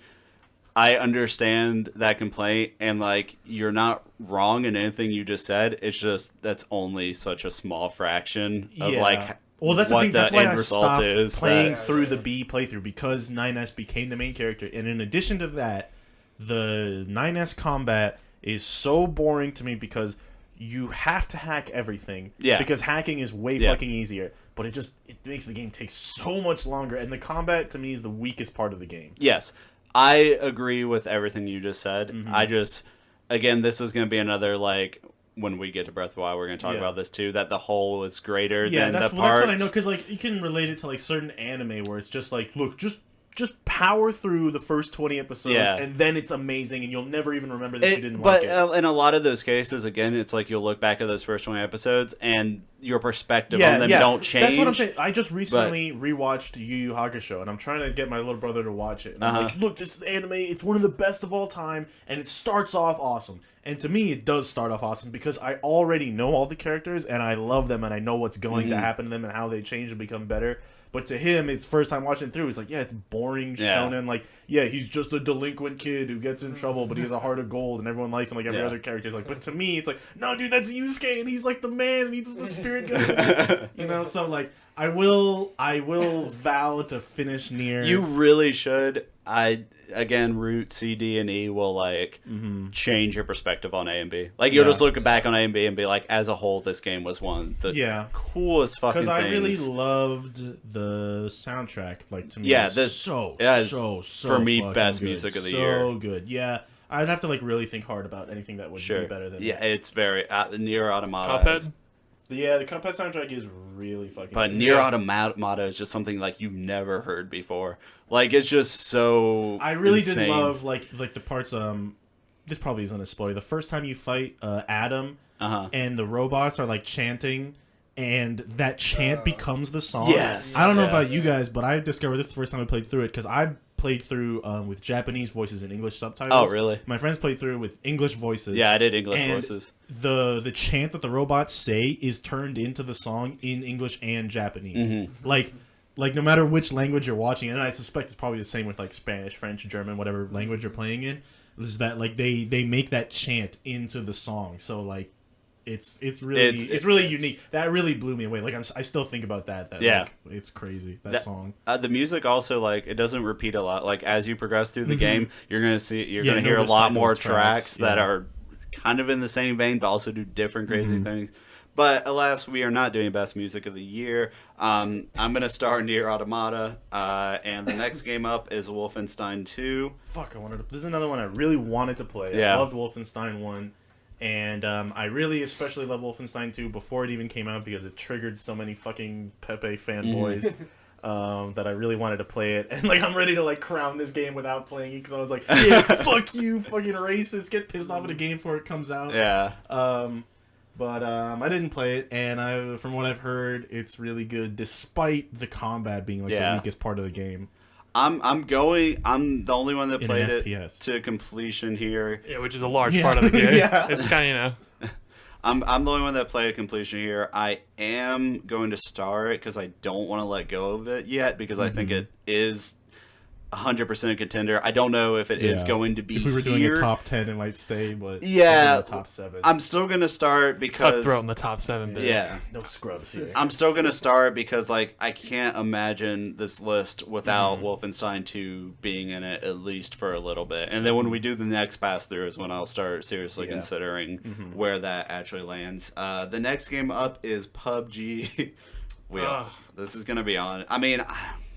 I understand that complaint and like you're not wrong in anything you just said. It's just that's only such a small fraction of like that's the thing. That's why I stopped playing through the B playthrough because 9S became the main character. And in addition to that, the 9S combat is so boring to me because you have to hack everything. Yeah. Because hacking is way fucking easier. But it makes the game take so much longer. And the combat, to me, is the weakest part of the game. Yes. I agree with everything you just said. Mm-hmm. Again, this is going to be another, like, when we get to Breath of the Wild, we're going to talk about this, too, that the whole is greater than the parts. Yeah, that's what I know. Because, like, you can relate it to, like, certain anime where it's just like, look, just power through the first 20 episodes, and then it's amazing, and you'll never even remember that you didn't like it. But in a lot of those cases, again, it's like you'll look back at those first 20 episodes, and your perspective on them don't change. That's what I'm saying. I just recently rewatched Yu Yu Hakusho, and I'm trying to get my little brother to watch it. And I'm like, look, this is anime. It's one of the best of all time, and it starts off awesome. And to me, it does start off awesome because I already know all the characters, and I love them, and I know what's going to happen to them and how they change and become better. But to him, it's first time watching through. He's like, it's boring shonen. Like, he's just a delinquent kid who gets in trouble, but he has a heart of gold, and everyone likes him like every other character. Like, but to me, it's like, no, dude, that's Yusuke, and he's like the man, and he's the spirit guy. So like, I will vow to finish Nier. You really should. Again, Root C, D, and E will like change your perspective on A and B. Like you'll just look back on A and B and be like, as a whole, this game was one of the coolest fucking things. Because I really loved the soundtrack. Like to me, so for me, best good. Music of the year. So good, yeah. I'd have to like really think hard about anything that would be better than that. It's very Nier Automata. Cuphead. Yeah, the Cuphead soundtrack is really fucking But good. Nier Automata is just something like you've never heard before. Like it's just so. I really insane. did love like the parts. This probably isn't a spoiler. The first time you fight Adam and the robots are like chanting, and that chant becomes the song. Yes. I don't know about you guys, but I discovered this the first time I played through it because I played through with Japanese voices and English subtitles. Oh, really? My friends played through with English voices. Yeah, I did English And voices. The chant that the robots say is turned into the song in English and Japanese. Like no matter which language you're watching, and I suspect it's probably the same with like Spanish, French, German, whatever language you're playing in, is that like they make that chant into the song. So like it's really unique. That really blew me away. Like I still think about that. Yeah. Like, it's crazy that song. The music also like it doesn't repeat a lot. Like as you progress through the game, you're gonna Yeah, hear a lot recycled more tracks that yeah. are kind of in the same vein, but also do different crazy things. But alas, we are not doing best music of the year. I'm gonna star Nier Automata, and the next game up is Wolfenstein 2. Fuck, this is another one I really wanted to play. Yeah. I loved Wolfenstein 1. And I really especially love Wolfenstein 2 before it even came out because it triggered so many fucking Pepe fanboys that I really wanted to play it. And like I'm ready to like crown this game without playing it because I was like, yeah, fuck you, fucking racist. Get pissed off at a game before it comes out. Yeah. But I didn't play it, and from what I've heard, it's really good despite the combat being like the weakest part of the game. I'm the only one that In played an it FPS. to completion here. Yeah, which is a large part of the game. Yeah. It's kind of, I'm the only one that played completion here. I am going to star it because I don't want to let go of it yet because I think it is 100% a contender. I don't know if it is going to be If we were here. doing a top 10, it might stay, but Yeah, maybe the top 7. I'm still going to start because cutthroat in the top 7 bits. yeah. No scrubs here. I'm still gonna start because like I can't imagine this list without Wolfenstein 2 being in it at least for a little bit. And then when we do the next pass through is when I'll start seriously considering where that actually lands. The next game up is PUBG. This is gonna be on. I mean,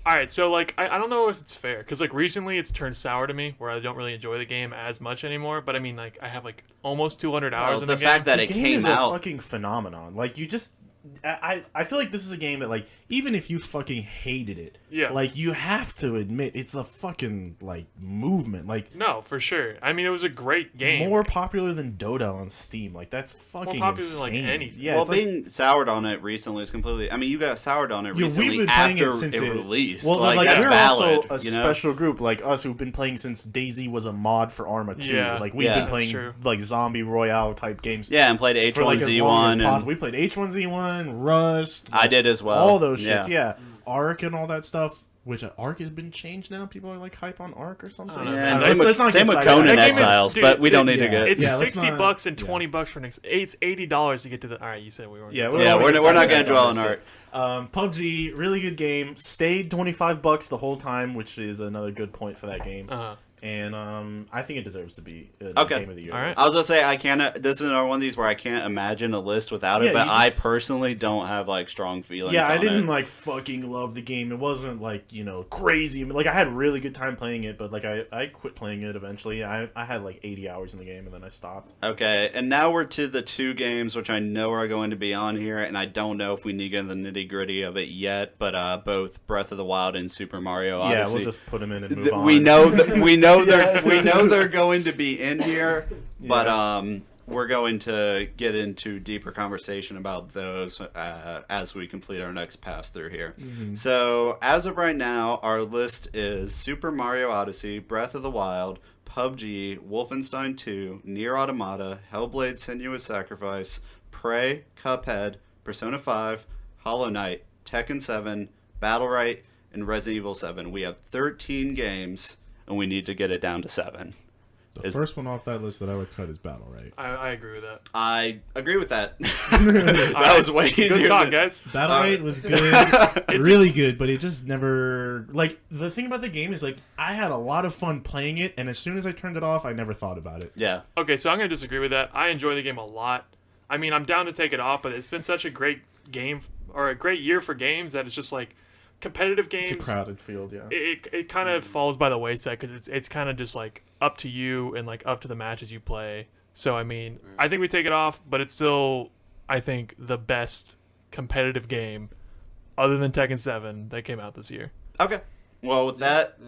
All right, so like I don't know if it's fair because like recently it's turned sour to me where I don't really enjoy the game as much anymore. But I mean like I have like almost 200 hours in the game. fact that The it game came is out. a fucking phenomenon. Like you just, I feel like this is a game that like even if you fucking hated it, Yeah. like you have to admit it's a fucking like movement. Like No, for sure. I mean it was a great game. more popular than Dota on Steam. Like that's fucking popular than, like, insane. anything. Yeah, well, it's like, being soured on it recently is completely. I mean, you got soured on it yeah, recently we've been playing after it since it released. Well, like, like that's we're valid. also a you know? special group like us who've been playing since DayZ was a mod for Arma 2. Yeah. Like we've Yeah. been playing That's true. like zombie royale type games. Yeah, and played For like as long H1Z1 as possible. and We played H1Z1, Rust. I did as well. All those shits, yeah. Arc and all that stuff. Which Arc has been changed now. People are like hype on Arc or something. I don't know, Yeah, man. and Let's- same let's not with, get same with sidetracked. Conan That game is- Exiles, dude, but we don't need to yeah. get. It's Yeah, let's $60 not- and $20 for next. It's $80 to get to the. All right, you said we weren't. Yeah, gonna Yeah, We're we're not sidetracked going to dwell on this art. PUBG, really good game. Stayed $25 the whole time, which is another good point for that game. Uh-huh. And I think it deserves to be the Okay. game of the year. All right. I was gonna say I can't. This is another one of these where I can't imagine a list without it. Yeah, But you I just- personally don't have like strong feelings. Yeah, I on didn't it. like fucking love the game. It wasn't like, crazy. I mean, like I had a really good time playing it, but like I quit playing it eventually. I had like 80 hours in the game and then I stopped. Okay, and now we're to the two games which I know are going to be on here, and I don't know if we need to get in the nitty gritty of it yet. But both Breath of the Wild and Super Mario Odyssey. Yeah, we'll just put them in and move on. We know that we know they're going to be in here, but we're going to get into deeper conversation about those as we complete our next pass through here. So as of right now, our list is Super Mario Odyssey, Breath of the Wild, PUBG, Wolfenstein 2, Nier Automata, Hellblade: Senua's Sacrifice, Prey, Cuphead, Persona 5, Hollow Knight, Tekken 7, Battlerite, and Resident Evil 7. We have 13 games, and we need to get it down to 7. The first one off that list that I would cut is Battlerite. I agree with that. I agree with that. That was way easier. Good talk, than- guys. Battlerite was good, really good, but it just never like the thing about the game is like I had a lot of fun playing it, and as soon as I turned it off, I never thought about it. Yeah. Okay, so I'm gonna disagree with that. I enjoy the game a lot. I mean, I'm down to take it off, but it's been such a great game or a great year for games that it's just like competitive games. It's a crowded field, yeah. It kind of falls by the wayside because it's kind of just like up to you and like up to the matches you play. So I mean, I think we take it off, but it's still I think, the best competitive game other than Tekken 7 that came out this year. Okay. Well, with that,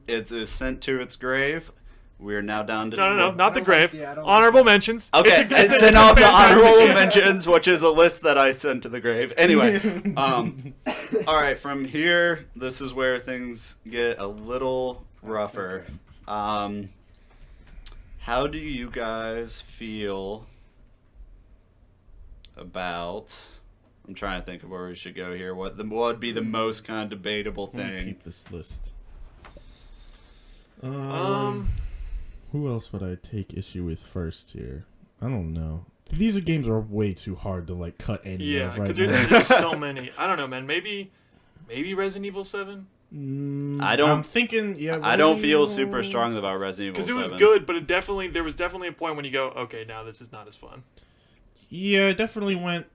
it is sent to its grave. We are now down to No, not the I don't grave. like- yeah, I don't Honorable like that. mentions. Okay, It's send off the fantastic honorable game. mentions, which is a list that I sent to the grave. Anyway, all right, from here, this is where things get a little rougher. How do you guys feel about? I'm trying to think of where we should go here. What would be the most kind of debatable Let me thing? keep this list. Who else would I take issue with first here? I don't know. These games are way too hard to like cut any Yeah, of right because now. there's so many. I don't know, man. Maybe Resident Evil 7? I don't- I'm thinking. Yeah. I don't feel Resident super Evil- strong about Resident Evil Because it 7. was good, but there was definitely a point when you go, okay, now this is not as fun. Yeah, it definitely went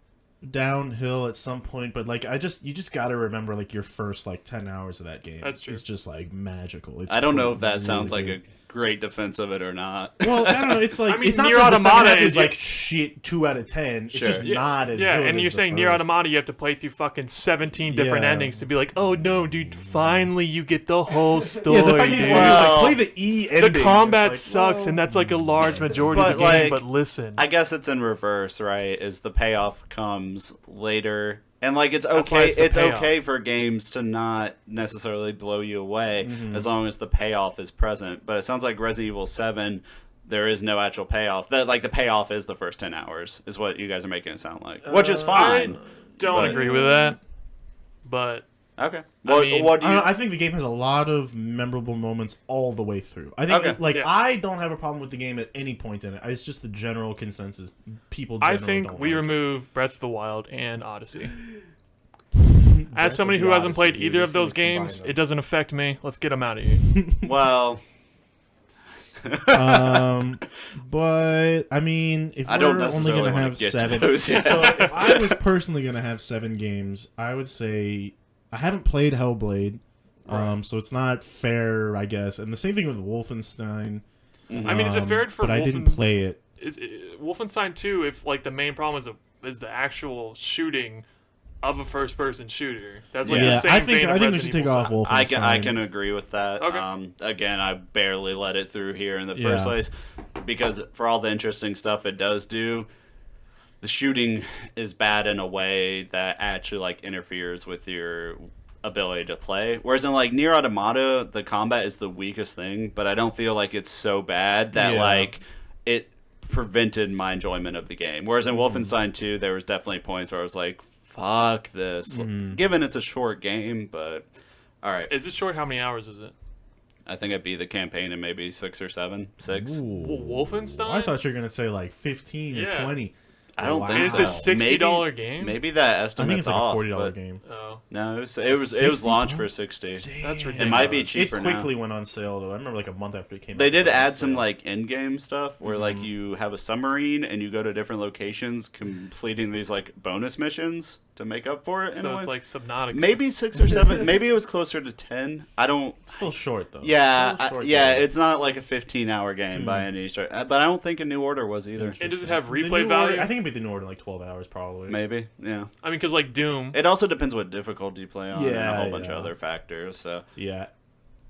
downhill at some point, but like you just gotta remember like your first like 10 hours of that game. That's true. It's just like magical. It's I don't know if that really sounds like good. a great defense of it or not. Well, I don't know. It's like I mean, it's not Nier that the second Automata half is is like shit 2 out of 10. It's Sure. just not as Yeah, good. and as you're the saying Nier first. Automata, you have to play through fucking 17 different Yeah. endings to be like, oh no, dude, finally you get the whole story, Yeah, the fact that you dude. Well, play the E The ending. combat it's sucks, like, and that's like a large majority of But, the game, like, but listen. I guess it's in reverse, right? Is the payoff comes later. And like it's That's why okay it's the it's payoff. okay for games to not necessarily blow you away Mm-hmm. as long as the payoff is present. But it sounds like Resident Evil 7 there is no actual payoff. That like the payoff is the first 10 hours is what you guys are making it sound like. Which is fine. Don't but- agree with that, but Okay. I mean- What do I, you don't know, I think the game has a lot of memorable moments all the way through. I think, Okay. like, Yeah. I don't have a problem with the game at any point in it. It's just the general consensus. People I generally think don't we like it. remove Breath of the Wild and Odyssey. Breath As somebody of who the hasn't played Odyssey, either you're of just those gonna games, combine it doesn't affect me. Let's get them out of here. well But I mean, if I we're don't only necessarily gonna wanna have get to 7, those yet. so if I was personally gonna have 7 games, I would say I haven't played Hellblade, so it's not fair, I guess. And the same thing with Wolfenstein. I mean, is it fair for But I didn't Wolfen- play it. is Wolfenstein 2 if like the main problem is the actual shooting of a first person shooter? That's like Yeah. the Yeah, same I think vein of we Resident should take Evil off 7. Wolfenstein. I can agree with that. Okay. Again, I barely let it through here in the first Yeah. place because for all the interesting stuff it does do, the shooting is bad in a way that actually like interferes with your ability to play. Whereas in like Nier Automata, the combat is the weakest thing, but I don't feel like it's so bad that Yeah. like it prevented my enjoyment of the game. Whereas in Wolfenstein 2, there was definitely points where I was like, fuck this. Given it's a short game, but all right. Is it short? How many hours is it? I think I'd be the campaign in maybe 6 or 7. 6. Wolfenstein? I thought you were gonna say like 15 Yeah. or 20. I don't Wow. think It's so. a $60 game? Maybe that I think estimate's it's like off. a $40 but game. Oh, no, it was launched for 60. that's ridiculous. It might be It cheaper quickly now. went on sale though. I remember like a month after it came out. They did it was on add some sale. like in-game stuff where like you have a submarine and you go to different locations completing these like bonus missions to make up for it. in a So it's way. like Subnautica. Maybe 6 or 7. Maybe it was closer to 10. I don't. Still short though. Yeah, Still short, yeah. though. It's not like a 15-hour game by any stretch, but I don't think a New Order was either. And does it have The replay New value? Order, I think it'd be the New Order in like 12 hours probably. Maybe, yeah. I mean, because like Doom. It also depends what difficulty you play on and a Yeah, whole bunch of yeah. other factors. So, Yeah.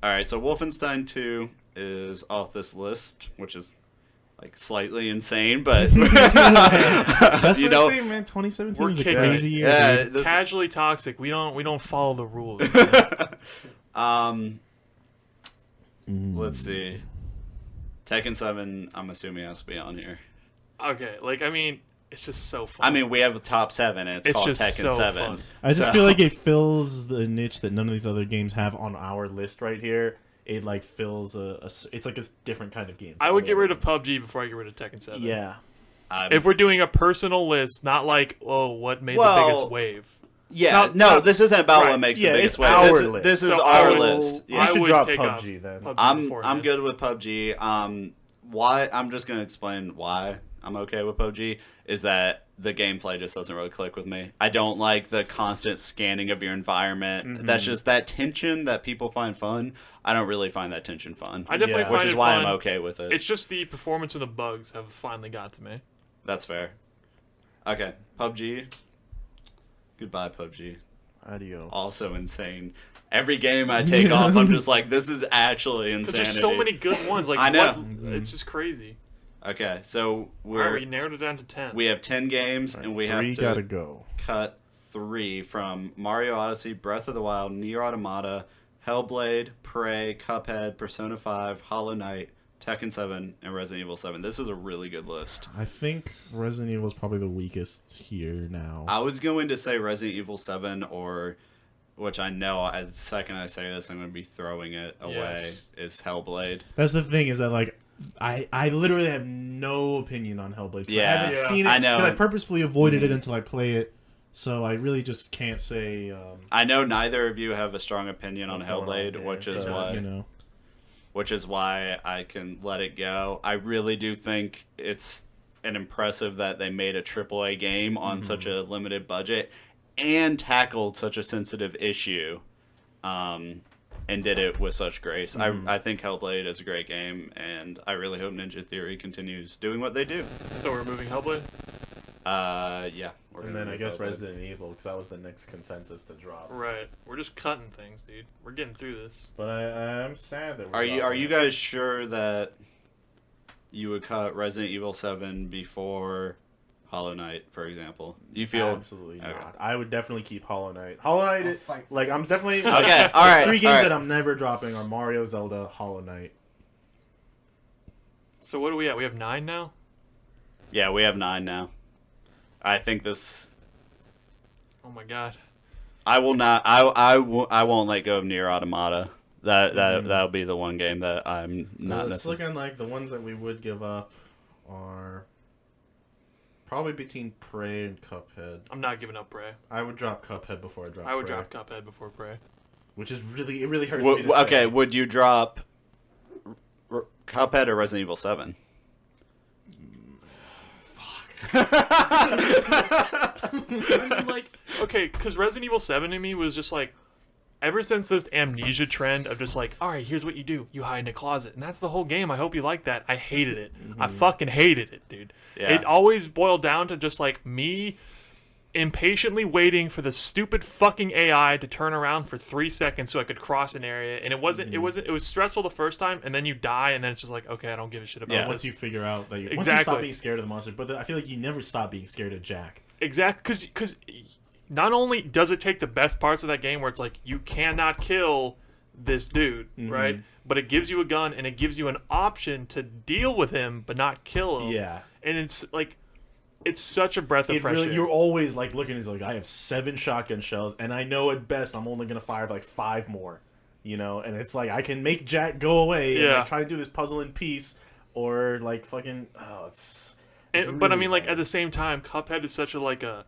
all right. So Wolfenstein 2 is off this list, which is like slightly insane, but That's you what know, I'm saying, man. 2017 We're was a kicking crazy year. yeah. dude. This, Casually toxic. We don't follow the rules. let's see. Tekken 7. I'm assuming has to be on here. Okay, like I mean, it's just so fun. I mean, we have a top 7, and it's It's called just Tekken so 7. fun. I just So- feel like it fills the niche that none of these other games have on our list right here. It like fills it's like a different kind of game. I would get rid of PUBG. PUBG before I get rid of Tekken 7. Yeah. If we're doing a personal list, not like, oh, what made Well, the biggest wave. Yeah, no, this isn't about right. what makes Yeah, the biggest it's wave. our This, list. this is So our I would- list. We Yeah. should would drop take off PUBG then. PUBG I'm beforehand. good with PUBG. Why I'm just gonna explain why I'm okay with PUBG is that the gameplay just doesn't really click with me. I don't like the constant scanning of your environment. That's just that tension that people find fun. I don't really find that tension fun. I definitely Yeah. find which is it why fun. I'm okay with it. It's just the performance and the bugs have finally got to me. That's fair. Okay, PUBG. Goodbye, PUBG. Adios. Also insane. Every game I take off, I'm just like, this is actually insanity. There's so many good ones. Like, I know. It's just crazy. Okay, so we narrowed it down to 10. We have 10 games, and we have to gotta go. cut 3 from Mario Odyssey, Breath of the Wild, Nier Automata, Hellblade, Prey, Cuphead, Persona 5, Hollow Knight, Tekken 7, and Resident Evil 7. This is a really good list. I think Resident Evil is probably the weakest here now. I was going to say Resident Evil 7 or, which I know the second I say this I'm going to be throwing it away, is Hellblade. That's the thing, is that like I literally have no opinion on Hellblade. I haven't seen it. I know. I purposefully avoided it until I play it. So I really just can't say. I know neither of you have a strong opinion on Hellblade, which is why you know. Which is why I can let it go. I really do think it's an impressive that they made a AAA game on such a limited budget and tackled such a sensitive issue, and did it with such grace. I think Hellblade is a great game, and I really hope Ninja Theory continues doing what they do. So we're moving Hellblade? Yeah. And then I guess Resident Evil, because that was the next consensus to drop. Right. We're just cutting things, dude. We're getting through this. But I'm sad that Are you guys sure that you would cut Resident Evil 7 before Hollow Knight, for example? You feel absolutely not. I would definitely keep Hollow Knight. Hollow Knight, like I'm definitely okay. All right. 3 games that I'm never dropping are Mario, Zelda, Hollow Knight. So what are we at? We have 9 now? Yeah, we have 9 now. I think this. Oh my god. I will not. I won't let go of Nier Automata. That'll be the one game that I'm not. It's looking like the ones that we would give up are probably between Prey and Cuphead. I'm not giving up Prey. I would drop Cuphead before I drop. I would Prey, drop Cuphead before Prey. which is it really hurts me to say. Okay, would you drop Cuphead or Resident Evil 7? I mean, like, okay, because Resident Evil 7 to me was just like, ever since this amnesia trend of just like, all right, here's what you do. You hide in a closet. And that's the whole game. I hope you like that. I hated it. I fucking hated it, dude. Yeah. It always boiled down to just like me impatiently waiting for the stupid fucking AI to turn around for 3 seconds so I could cross an area. And it was stressful the first time, and then you die, and then it's just like, okay, I don't give a shit about Yeah. this. Once you figure out that once you Exactly. stop being scared of the monster, but I feel like you never stop being scared of Jack. Exactly, because not only does it take the best parts of that game where it's like you cannot kill this dude, right? But it gives you a gun and it gives you an option to deal with him but not kill him. Yeah. And it's like, it's such a breath of fresh air. You're always like looking at it like, I have 7 shotgun shells, and I know at best I'm only gonna fire like 5 more, you know. And it's like I can make Jack go away and like, try to do this puzzle in peace, or like fucking But I mean, like, at the same time, Cuphead is such a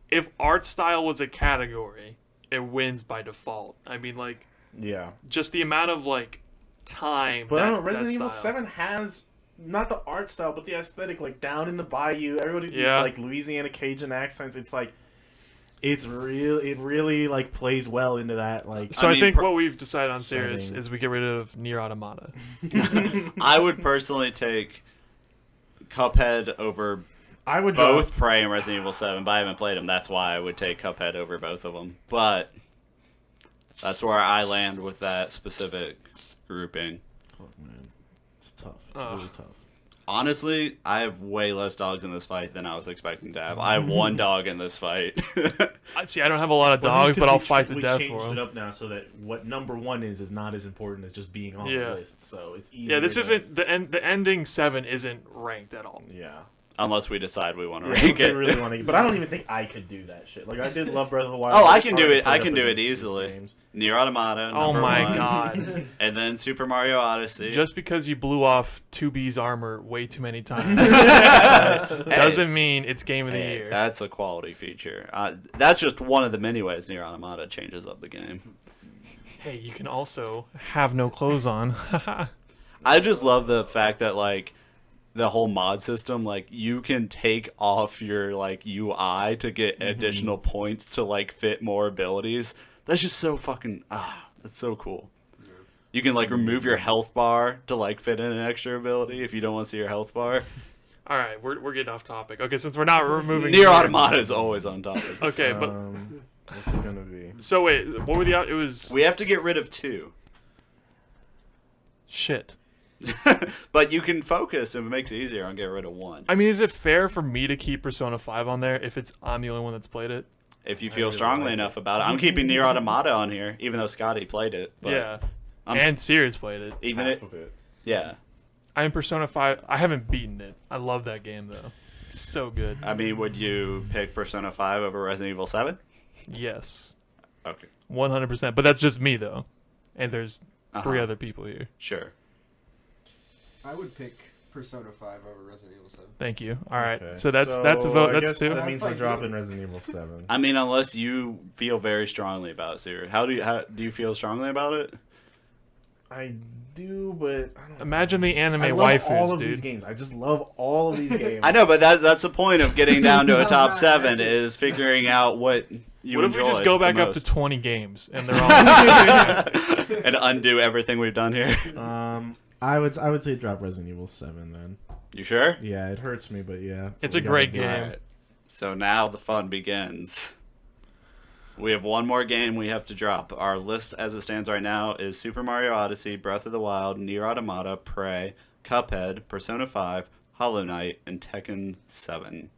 if art style was a category, it wins by default. I mean, like, yeah. just the amount of like time. But I don't know, Resident that Evil style. 7 has not the art style, but the aesthetic, like down in the bayou, everybody does like Louisiana Cajun accents. It's like it really like plays well into that. Like, so I think what we've decided on Serious setting. is we get rid of Nier Automata. I would personally take Cuphead over I would both Prey and Resident Evil 7, but I haven't played them. That's why I would take Cuphead over both of them. But that's where I land with that specific grouping. Oh, man. It's tough. It's really tough. Honestly, I have way less dogs in this fight than I was expecting to have. I have 1 dog in this fight. See, I don't have a lot of dogs, but I'll fight to death for them. We changed it up now so that what number 1 is not as important as just being on the list. So it's easy. Yeah, this isn't the ending 7 isn't ranked at all. Yeah. Unless we decide we want to rank it. Really want to, but I don't even think I could do that shit. Like, I did love Breath of the Wild. Oh, I can do it. I can do it easily. Nier Automata. Oh my 1, god! And then Super Mario Odyssey. Just because you blew off 2B's armor way too many times doesn't mean it's game of the year. That's a quality feature. That's just one of the many ways Nier Automata changes up the game. Hey, you can also have no clothes on. I just love the fact that like the whole mod system, like you can take off your like UI to get additional points to like fit more abilities. That's just so fucking that's so cool. You can like remove your health bar to like fit in an extra ability if you don't want to see your health bar. All right, we're getting off topic. Okay, since we're moving. Nier Automata is always on topic. Okay, but what's it gonna be? so wait, what were the? It was We have to get rid of 2. shit. But you can focus if it makes it easier on get rid of 1. I mean, is it fair for me to keep Persona 5 on there if I'm the only one that's played it? If you feel strongly enough about it. I'm keeping Nier Automata on here, even though Scotty played it. But Yeah, I'm and Sirius played it. even Half it. of it. Yeah. I'm in Persona 5. I haven't beaten it. I love that game though. It's so good. I mean, would you pick Persona 5 over Resident Evil 7? Yes, Okay. 100%. But that's just me though, and there's 3 Uh-huh. other people here. Sure. I would pick Persona 5 over Resident Evil 7. Thank you. All right, Okay. so that's a vote. I That's guess 2. that means we're Like dropping you. Resident Evil 7. I mean, unless you feel very strongly about it, Siri. How do you feel strongly about it? I do, but I don't Imagine the anime I love waifus, all of dude. these games. I just love all of these games. I know, but that's the point of getting down to a top Not 7 massive. is figuring out what you What if enjoy we just go back the up to most 20 games and they're all? and undo everything we've done here. I would say drop Resident Evil 7 then. You sure? Yeah, it hurts me, but yeah. It's what a we great gotta do. game. Alright. So now the fun begins. We have one more game we have to drop. Our list as it stands right now is Super Mario Odyssey, Breath of the Wild, Nier Automata, Prey, Cuphead, Persona 5, Hollow Knight, and Tekken 7.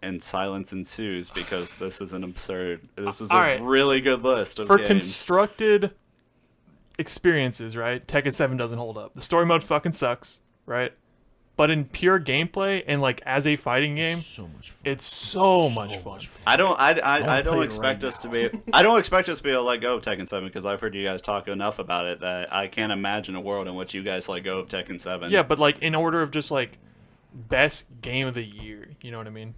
And silence ensues because this is a Alright. really good list of For games. constructed experiences, right? Tekken 7 doesn't hold up. The story mode fucking sucks, right? But in pure gameplay and like as a fighting game, So much fun. it's so much fun. I don't play it expect right us to be I don't expect us to be able to let go of Tekken 7 because I've heard you guys talk enough about it that I can't imagine a world in which you guys let go of Tekken 7. Yeah, but like in order of just like best game of the year, you know what I mean?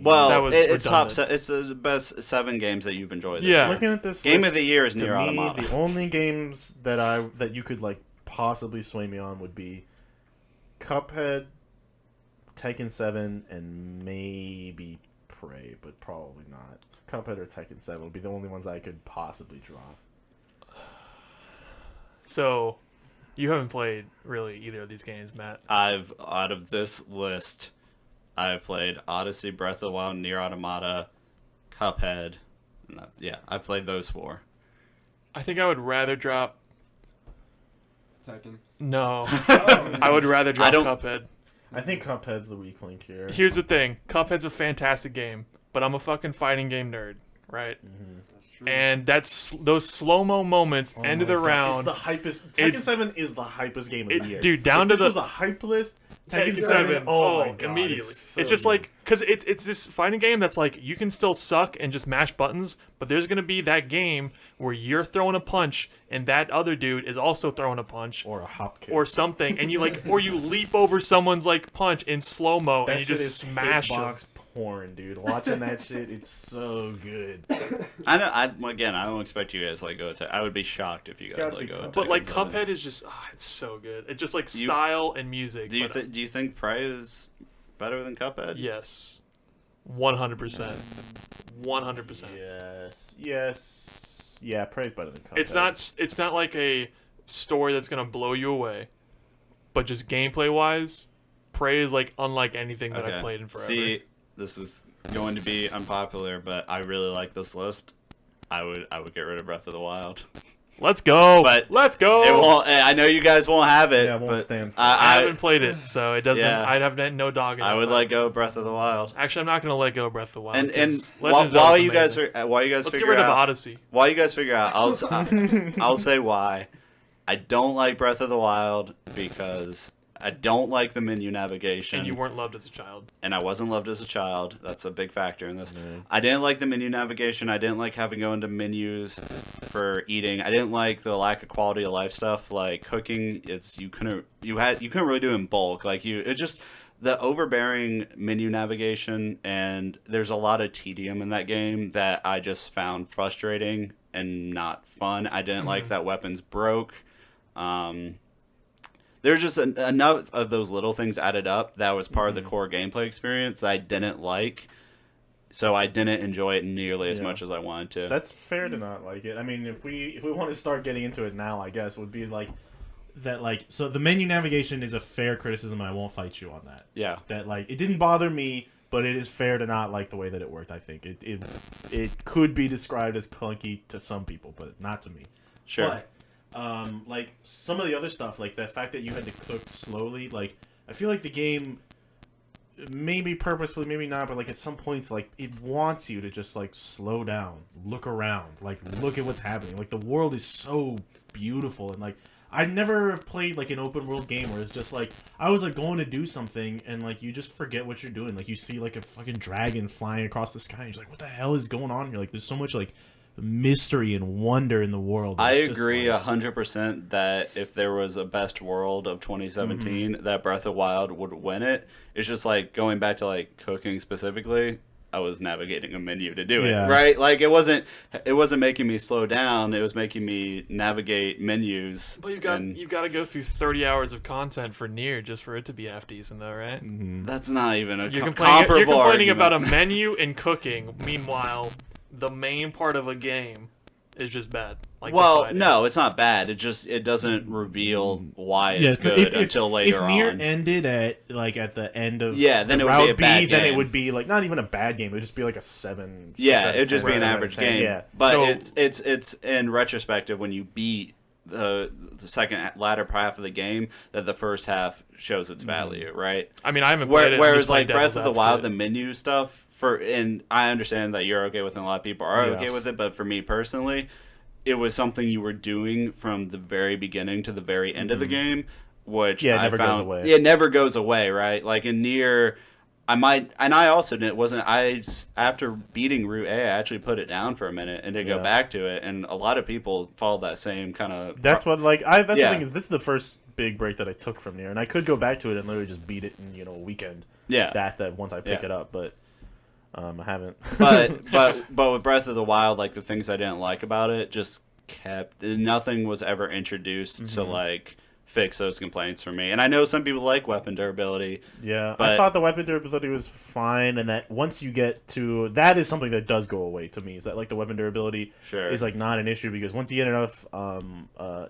Well, That was it's top. redundant. It's the best 7 games that you've enjoyed. This Yeah. year. Looking at this Game list, of the year is to Nier me, Automata. the only games that you could like possibly sway me on would be Cuphead, Tekken 7, and maybe Prey, but probably not. Cuphead or Tekken 7 would be the only ones I could possibly drop. So, you haven't played really either of these games, Matt. Out of this list, I've played Odyssey, Breath of the Wild, Nier Automata, Cuphead. Yeah, I've played those 4. I think I would rather drop. Tekken. No, I would rather drop don't- Cuphead. I think Cuphead's the weak link here. Here's the thing: Cuphead's a fantastic game, but I'm a fucking fighting game nerd, right? That's true. And that's those slow mo moments, Oh end of my the God, round. It's the hypest. Tekken It's- 7 is the hypest game of the year. Dude, down if to this the was a hype list. Tekken 7. Oh, my God, immediately. so It's just good. like because it's this fighting game that's like you can still suck and just mash buttons, but there's gonna be that game where you're throwing a punch and that other dude is also throwing a punch or a hop kick. or something, and you like or you leap over someone's like punch in slow mo that and you shit just is smash them. hitbox porn, dude. Watching that shit, it's so good. I know. Again, I don't expect you guys to let go of Tekken. I would be shocked if you guys gotta let be go of Cuphead. Tekken. But like 7. Cuphead is just it's so good. It's just like You- style and music. Do you but, do you think Prey is better than Cuphead? yes, 100%, 100%. Yes. Yeah, Prey's better than Cuphead. It's not like a story that's gonna blow you away, but just gameplay wise, Prey is like unlike anything that I've played in forever. See, this is going to be unpopular, but I really like this list. I would get rid of Breath of the Wild. Let's go. But Let's go. It won't. I know you guys won't have it. Yeah, it won't but stand for I I, haven't played it, so it doesn't. Yeah. I'd have no dog in it. I would but- let go of Breath of the Wild. Actually, I'm not gonna let go of Breath of the Wild. And 'cause while, Legend of Zelda's while you guys amazing. Let's figure get rid of out Odyssey. while you guys figure out, I'll say why. I don't like Breath of the Wild because I don't like the menu navigation. And you weren't loved as a child. And I wasn't loved as a child. That's a big factor in this. I didn't like the menu navigation. I didn't like having to go into menus for eating. I didn't like the lack of quality of life stuff like cooking. You couldn't really do it in bulk. It's just the overbearing menu navigation, and there's a lot of tedium in that game that I just found frustrating and not fun. I didn't like that weapons broke. There's just enough of those little things added up that was part of the core gameplay experience that I didn't like, so I didn't enjoy it nearly as Yeah. much as I wanted to. That's fair to not like it. I mean, if we want to start getting into it now, I guess it would be like that like so the menu navigation is a fair criticism, and I won't fight you on that. Yeah. That like it didn't bother me, but it is fair to not like the way that it worked. I think it could be described as clunky to some people, but not to me. Sure. But like some of the other stuff, like the fact that you had to cook slowly, like I feel like the game, maybe purposefully, maybe not, but like at some points, like it wants you to just like slow down, look around, like look at what's happening. Like the world is so beautiful, and like I never have played like an open world game where it's just like I was like going to do something and like you just forget what you're doing. Like you see like a fucking dragon flying across the sky and you're like, what the hell is going on here? Like there's so much like mystery and wonder in the world. I It's just, agree like, 100% that if there was a best world of 2017, that Breath of the Wild would win it. It's just like going back to like cooking specifically. I was navigating a menu to do it, Yeah. right? Like it wasn't making me slow down. It was making me navigate menus. But you've got to go through 30 hours of content for Nier just for it to be half decent, though, right? That's not even a You're comparable complaining argument. about a menu and cooking. Meanwhile, the main part of a game is just bad. Like Well, no, it's not bad. It doesn't reveal why it's good until later if Nier on. ended at the end of then the it would be a Route bad B, then it game. would be like not even a bad game. It would just be like a 7. Yeah, 6 it'd just be an 10, average 10. game. Yeah, But So- it's in retrospective when you beat the second latter half of the game that the first half shows its value, right? I mean, I haven't played it. I'm Whereas just playing like Breath devil's of the Wild, the advocate. menu stuff and I understand that you're okay with it and a lot of people are Yeah. okay with it, but for me personally, it was something you were doing from the very beginning to the very end of the game, which Yeah, it I never goes found away. it never goes away, right? Like in Nier, I also didn't after beating Route A, I actually put it down for a minute and didn't go Yeah. back to it, and a lot of people followed that same kind of. that's what like that's Yeah. the thing is this is the first big break that I took from Nier, and I could go back to it and literally just beat it in a weekend. Yeah. That once I pick Yeah. it up, but I haven't. but with Breath of the Wild, like the things I didn't like about it just kept. Nothing was ever introduced to like fix those complaints for me. And I know some people like weapon durability. Yeah, But- I thought the weapon durability was fine, and that once you get to that is something that does go away to me. Is that like the weapon durability Sure. is like not an issue because once you get enough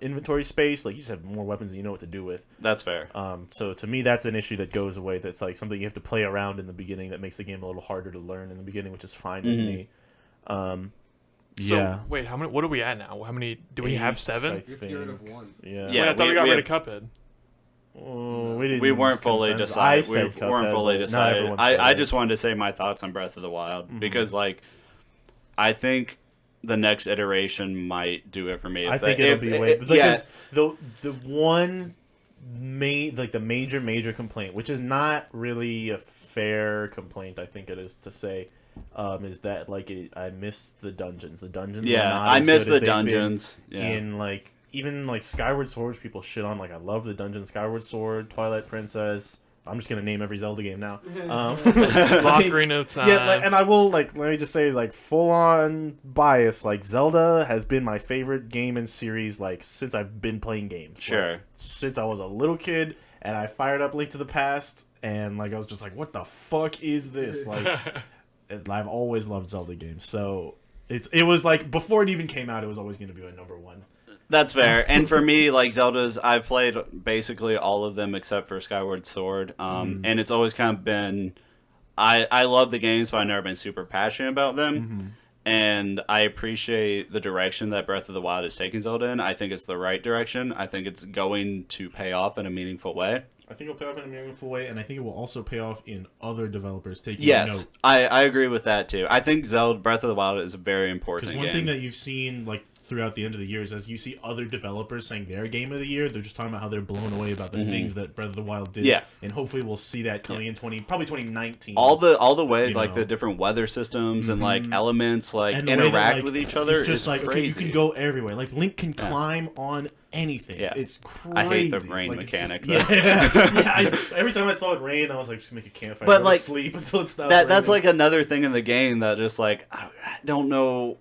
inventory space, like you just have more weapons and you know what to do with. That's fair. So to me, that's an issue that goes away. That's like something you have to play around in the beginning that makes the game a little harder to learn in the beginning, which is fine with me. So, Yeah. wait, how many? What are we at now? How many? Do we have 7? I You have to get rid of think. one. Yeah. Yeah. Wait, I thought we got we rid have- of Cuphead. Oh, we didn't. We weren't fully consensus. decided. I said We Cuphead, weren't fully but not decided. everyone said I it. just wanted to say my thoughts on Breath of the Wild because, like, I think the next iteration might do it for me. I think it'll be way yeah. because the one the major complaint, which is not really a fair complaint, I think it is to say, is that like I missed the dungeons. The dungeons. were Yeah, not I as miss good the as they've been dungeons. Yeah. in like even like Skyward Sword, which people shit on. Like I love the dungeons, Skyward Sword, Twilight Princess. I'm just gonna name every Zelda game now. Ocarina of Time. Yeah, and I will let me just say full on bias. Like Zelda has been my favorite game in series since I've been playing games. Sure. Since I was a little kid, and I fired up Link to the Past, and I was just like, what the fuck is this? I've always loved Zelda games, so it was before it even came out, it was always going to be my number one. That's fair. And for me, Zelda's, I've played basically all of them except for Skyward Sword. And it's always kind of been, I love the games, but I've never been super passionate about them. And I appreciate the direction that Breath of the Wild is taking Zelda in. I think it's the right direction. I think it's going to pay off in a meaningful way. I think it'll pay off in a meaningful way, and I think it will also pay off in other developers taking Yes, note. I agree with that too. I think Zelda Breath of the Wild is a very important Because game. one thing that you've seen throughout the end of the years, as you see other developers saying their game of the year, they're just talking about how they're blown away about the things that Breath of the Wild did. Yeah. And hopefully we'll see that coming in probably 2019. all the way You like know. the different weather systems and elements And the way interact that, with each other it's just is crazy. okay, you can go everywhere. Link can climb on anything. Yeah. It's crazy. I hate the rain it's mechanic, Just, though. yeah. Every time I saw it rain, I was just make a campfire, But, go to sleep until it stopped. that's raining. another thing in the game that just I don't know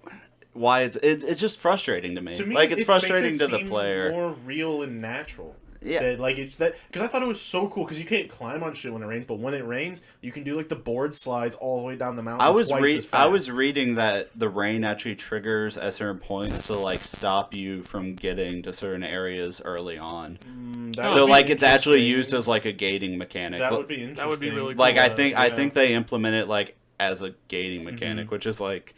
why it's just frustrating to me. To me, it's it frustrating makes to it the seem player. more real and natural. Yeah. That, like it's that because I thought it was so cool because you can't climb on shit when it rains, but when it rains, you can do like the board slides all the way down the mountain. I was twice as fast. I was reading that the rain actually triggers at certain points to like stop you from getting to certain areas early on. That So would be like it's actually interesting. used as like a gating mechanic. That would be interesting. That would be really cool. Like I Yeah. think they implement it like as a gating mechanic, which is like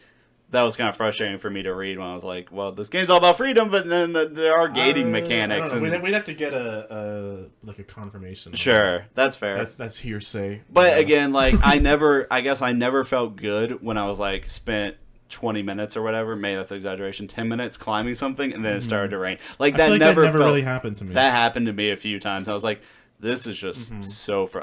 that was kind of frustrating for me to read when I was like, well, this game's all about freedom, but then there are gating mechanics. I don't know. And We'd have to get a confirmation. sure, that's fair. That's hearsay. But Yeah. again, like I guess I never felt good when I was like spent 20 minutes or whatever, maybe that's an exaggeration, 10 minutes climbing something and then it started to rain. Like I that feel like never that never felt, really happened to me. that happened to me a few times. I was like, this is just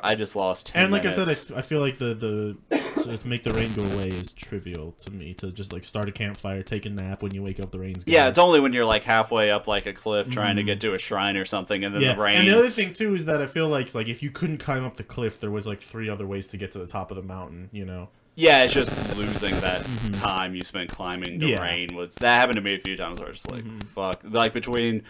I just lost 10 and like minutes. I said, I feel like the to make the rain go away is trivial to me. To just like start a campfire, take a nap when you wake up, the rain's gone. Yeah, it's only when you're like halfway up like a cliff trying to get to a shrine or something and then the rain. And the other thing too is that I feel like if you couldn't climb up the cliff, there was like 3 other ways to get to the top of the mountain. You know. Yeah, it's just losing that time you spent climbing the Yeah. rain. That happened to me a few times where I was just like, fuck. Like between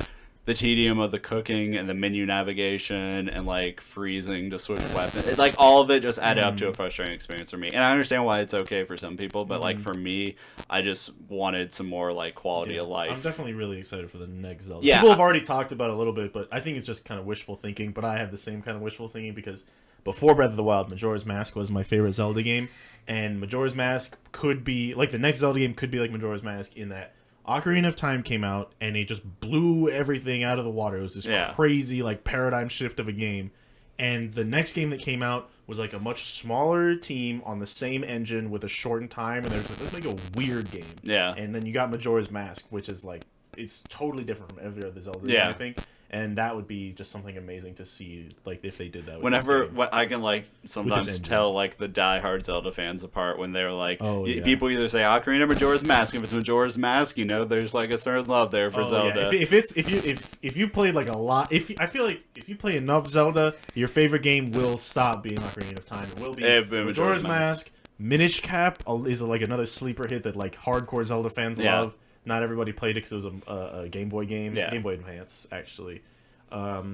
the tedium of the cooking and the menu navigation and like freezing to switch weapons, like all of it just added up to a frustrating experience for me. And I understand why it's okay for some people, but like for me, I just wanted some more like quality of life. I'm definitely really excited for the next Zelda. Yeah. People have already talked about it a little bit, but I think it's just kind of wishful thinking. But I have the same kind of wishful thinking because before Breath of the Wild, Majora's Mask was my favorite Zelda game, and Majora's Mask could be like the next Zelda game could be like Majora's Mask in that Ocarina of Time came out and it just blew everything out of the water. It was this crazy like paradigm shift of a game. And the next game that came out was like a much smaller team on the same engine with a shortened time, and there's like, let's make a weird game. Yeah. And then you got Majora's Mask, which is like it's totally different from every other Zelda game, Yeah. I think. And that would be just something amazing to see, like if they did that. With Whenever this game. what I can like sometimes engine. tell like the diehard Zelda fans apart when they're like, Oh, yeah. people either say Ocarina or Majora's Mask. If it's Majora's Mask, you know, there's like a certain love there for Zelda. Yeah. If you played like a lot, I feel like if you play enough Zelda, your favorite game will stop being Ocarina of Time. It will be Majora's Mask. Minish Cap is like another sleeper hit that like hardcore Zelda fans love. Not everybody played it because it was a Game Boy game, Game Boy Advance actually. Like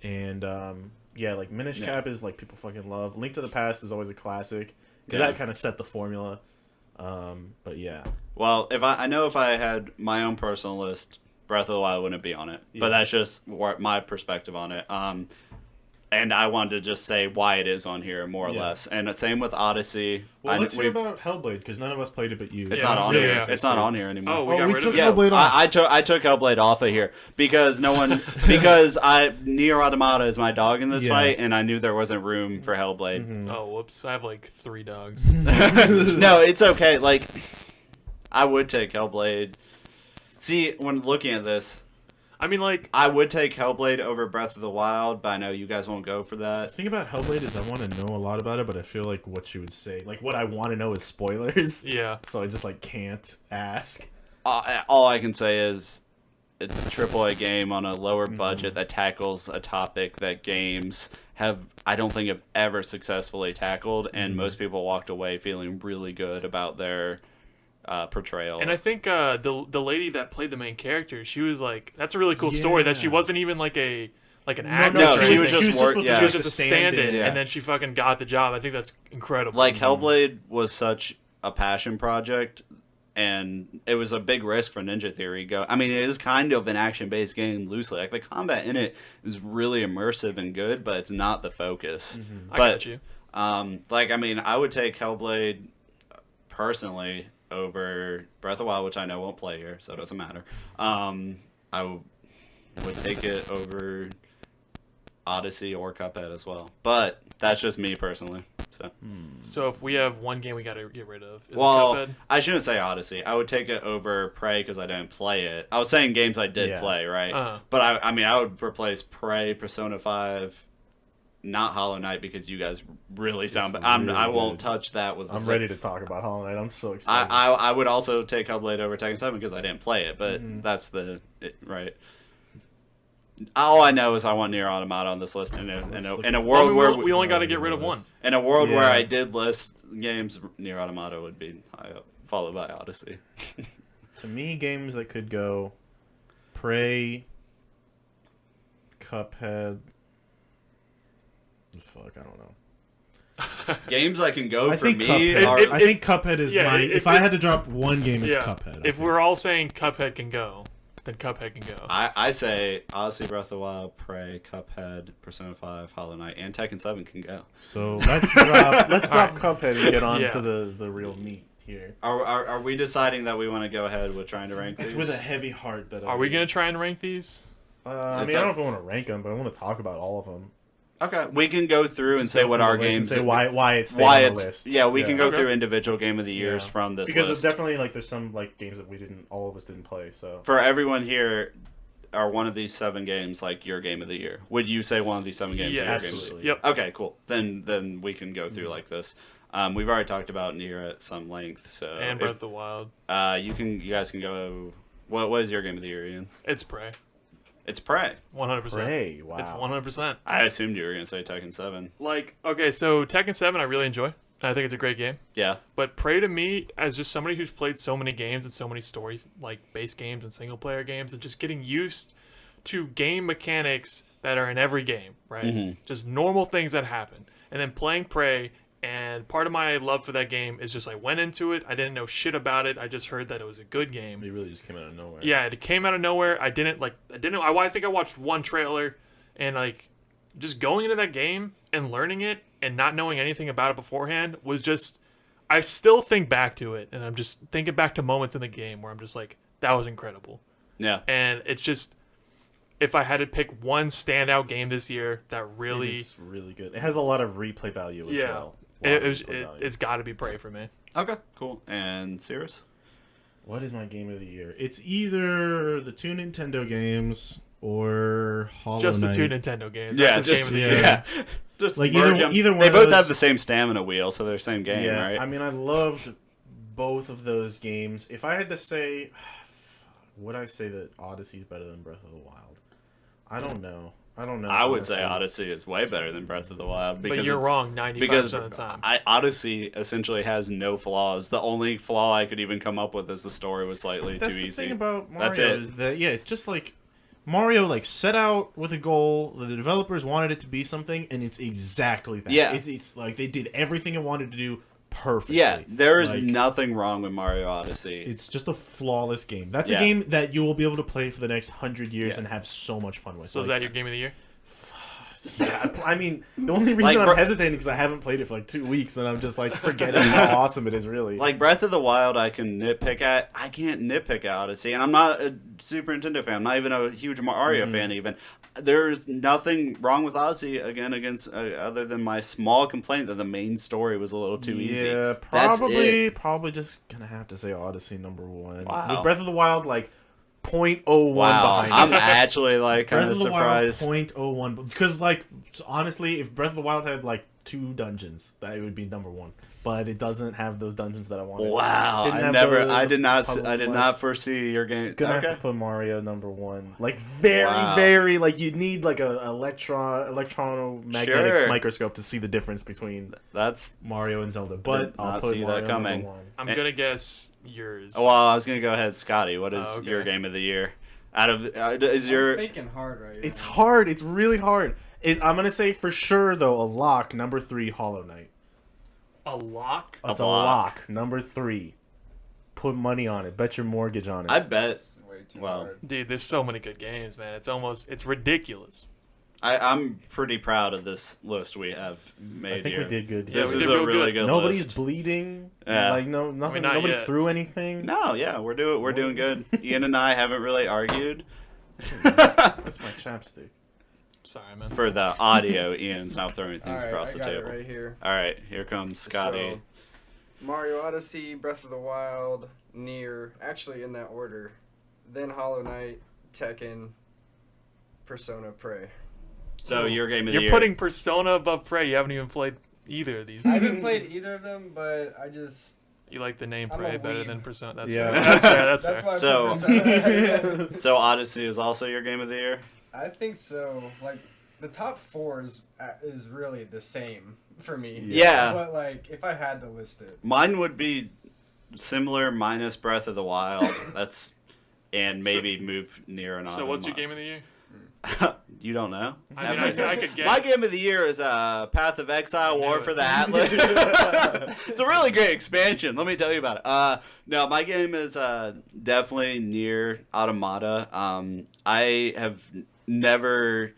Minish Cap is like people fucking love. Link to the Past is always a classic. That kind of set the formula. But yeah. Well, if I had my own personal list, Breath of the Wild wouldn't be on it. But that's just my perspective on it. And I wanted to just say why it is on here, more or less. And same with Odyssey. Well, let's hear about Hellblade, because none of us played it but you. It's not on here. It's not on here anymore. Oh, we got rid took of it? Hellblade off. I took Hellblade off of here because Nier Automata is my dog in this fight, and I knew there wasn't room for Hellblade. Oh, whoops. I have like 3 dogs. No, it's okay. Like, I would take Hellblade. See, when looking at this, I mean, like, I would take Hellblade over Breath of the Wild, but I know you guys won't go for that. The thing about Hellblade is I want to know a lot about it, but I feel like what you would say, like what I want to know is spoilers. yeah. So I just like can't ask. All I can say is it's a AAA game on a lower budget that tackles a topic that games I don't think have ever successfully tackled, and most people walked away feeling really good about their portrayal. And I think the lady that played the main character, she was like, that's a really cool story that she wasn't even like an actor. no, She she was was just a stand-in, stand-in, yeah. and then she fucking got the job. I think that's incredible. Like, Hellblade was such a passion project, and it was a big risk for Ninja Theory. I mean, it is kind of an action-based game loosely. Like, the combat in it is really immersive and good, but it's not the focus. I got you. I would take Hellblade personally over Breath of the Wild, which I know won't play here, so it doesn't matter. I would take it over Odyssey or Cuphead as well. But that's just me personally. So if we have one game we got to get rid of, is it Well, Cuphead? I shouldn't say Odyssey. I would take it over Prey because I didn't play it. I was saying games I did play, right? Uh-huh. But I would replace Prey, Persona 5, not Hollow Knight because you guys really sound bad. really I won't good. touch that with. I'm ready to talk about Hollow Knight. I'm so excited. I would also take Hellblade over Tekken 7 because I didn't play it, but that's right. All I know is I want Nier Automata on this list in a world where we only got to get rid of one. in a world where I did list games, Nier Automata would be high up, followed by Odyssey. To me, games that could go Prey, Cuphead. Fuck, I don't know. Games I can go I for think me Cuphead. are. I think Cuphead is yeah, my. If I had to drop one game, it's Yeah. Cuphead. I If think. we're all saying Cuphead can go, then Cuphead can go. I say Odyssey, Breath of the Wild, Prey, Cuphead, Persona 5, Hollow Knight, and Tekken 7 can go. So let's drop Alright. Cuphead and get on Yeah. to the real meat here. Are we deciding that we want to go ahead with trying to rank It's these? with a heavy heart that. Are we gonna try and rank these? I It's mean, I don't up- know if I want to rank them, but I want to talk about all of them. Okay, we can go through and say Go what through our the list and games. say why it's why on the it's list. yeah. We can go Okay. through individual game of the years Yeah. from this because list. there's definitely like there's some like games that all of us didn't play. So For everyone here, are one of these 7 games like your game of the year? Would you say one of these 7 games Yes. is your game of the Absolutely. Yep. year? Okay, cool. Then we can go through like this. We've already talked about Nier at some length, so And Breath of the Wild. you guys can go. What is your game of the year, Ian? It's Prey. It's Prey. 100%. Prey, wow. It's 100%. I assumed you were gonna say Tekken 7. Like, okay, so Tekken 7 I really enjoy. I think it's a great game. Yeah. But Prey to me, as just somebody who's played so many games and so many story like base games and single player games, and just getting used to game mechanics that are in every game, right? Mhm. Just normal things that happen. And then playing Prey, and part of my love for that game is just I went into it, I didn't know shit about it, I just heard that it was a good game. It really just came out of nowhere. Yeah, it came out of nowhere. I didn't know. I think I watched one trailer, and like, just going into that game and learning it and not knowing anything about it beforehand was just. I still think back to it, and I'm just thinking back to moments in the game where I'm just like, that was incredible. Yeah. And it's just, if I had to pick one standout game this year that It really, is really good. It has a lot of replay value as Yeah. well. A lot of replay value. it's got to be Prey for me. Okay. Cool. And Cirrus? What is my game of the year? It's either the 2 Nintendo games or Hollow Just the Knight. 2 Nintendo games. Yeah, That's his just game of the year. yeah. Just Like, merge either- them. either one They of both those- have the same stamina wheel, so they're same game, Yeah, right? I mean, I loved both of those games. If I had to say, would I say that Odyssey's better than Breath of the Wild? I don't know. I would say honestly. Odyssey is way better than Breath of the Wild because But you're it's- wrong 95% Because of the time. Odyssey essentially has no flaws. The only flaw I could even come up with is the story was slightly That's too the easy. thing about Mario That's it. is that it's just like Mario like set out with a goal. The developers wanted it to be something, and it's exactly that. Yeah. It's like they did everything it wanted to do perfectly. Yeah, there is Like, nothing wrong with Mario Odyssey. It's just a flawless game. That's Yeah. a game that you will be able to play for the next 100 years Yeah. and have so much fun with. So is that your game of the year? Yeah, I mean, the only reason Like, I'm bro- hesitating is because I haven't played it for like 2 weeks, and I'm just like forgetting how awesome it is. Really, Like Breath of the Wild, I can nitpick at. I can't nitpick at Odyssey, and I'm not a Super Nintendo fan. I'm not even a huge Mario Mm-hmm. fan. Even there's nothing wrong with Odyssey against other than my small complaint that the main story was a little too easy. Yeah, That's probably just gonna have to say Odyssey #1. Wow. With Breath of the Wild, like 0.01 Wow, behind I'm it. actually like kind Breath of of the Wild surprised. 0.01 because like honestly, if Breath of the Wild had like 2 dungeons, that would be #1. But it doesn't have those dungeons that I wanted. Wow, Didn't I have never, the I did not, puzzles I did much. not foresee your game. Gonna Okay. have to put Mario #1. Like very, Wow. very like you need like a electromagnetic Sure. microscope to see the difference between That's Mario and Zelda. But Did I'll not put see that Mario coming. #1. I'm Eh. gonna guess yours. well. I was gonna go ahead, Scotty. What is Oh, okay. your game of the year? Out of is your I'm thinking hard right It's now. hard. It's really hard. I'm gonna say for sure though a lock #3 Hollow Knight. A lock? It's A a lock. lock #3. Put money on it. Bet your mortgage on it. I bet. It's way too Well, hard. Dude, there's so many good games, man. It's ridiculous. I'm pretty proud of this list we have made I think here. we did good. Yeah, This we is did a real really good. good Nobody's list. bleeding. Yeah. Like nothing. not Nobody yet. threw anything. No, yeah, we're doing good. Ian and I haven't really argued. That's my chapstick. Sorry, man. For the audio, Ian's now throwing things Alright, across I the got table. it right here. All right, here comes Scotty. So, Mario Odyssey, Breath of the Wild, Nier, actually in that order. Then Hollow Knight, Tekken, Persona, Prey. So your game of the You're year. putting Persona above Prey. You haven't even played either of these. I haven't played either of them, but I just... You like the name I'm Prey a better weeb. than Persona. That's Yeah. fair. That's fair. That's That's fair. why I So- put Persona. So Odyssey is also your game of the year. I think so. Like, the top 4 is really the same for me. Yeah. But, like, if I had to list it. Mine would be similar minus Breath of the Wild. That's and maybe move near and on. So what's your game of the year? You don't know? I mean, I could guess. My game of the year is Path of Exile: War for the Atlas. It's a really great expansion. Let me tell you about it. No, my game is definitely Nier Automata. I have never.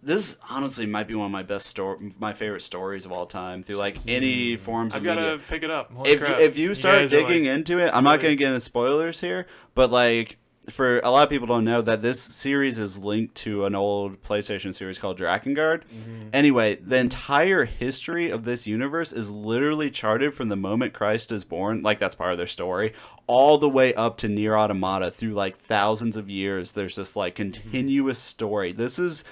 This honestly might be one of my favorite stories of all time through like any forms of media. I've got to pick it up. Holy If crap. if you start digging like, into it, I'm not going to get into spoilers here, but like for a lot of people don't know that this series is linked to an old PlayStation series called Drakengard. Mm-hmm. Anyway, the entire history of this universe is literally charted from the moment Christ is born, like that's part of their story, all the way up to Nier Automata through like thousands of years. There's this like continuous story. This is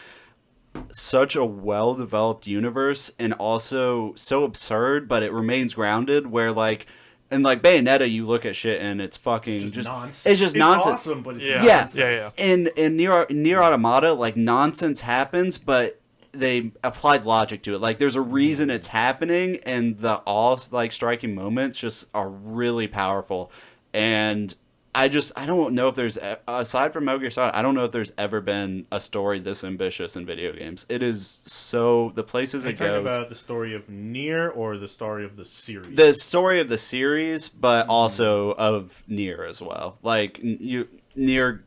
such a well-developed universe and also so absurd, but it remains grounded where like in like Bayonetta you look at shit and it's fucking just nonsense. It's just nonsense. Awesome, but it's nonsense. Yeah. In Nier Automata, like nonsense happens, but they applied logic to it. Like there's a reason it's happening, and the all like striking moments just are really powerful. And I don't know if there's, aside from Metal Gear Solid, I don't know if there's ever been a story this ambitious in video games. It is so, the places it goes. Are you talking about the story of Nier or the story of the series? The story of the series, but also of Nier as well. Like, Nier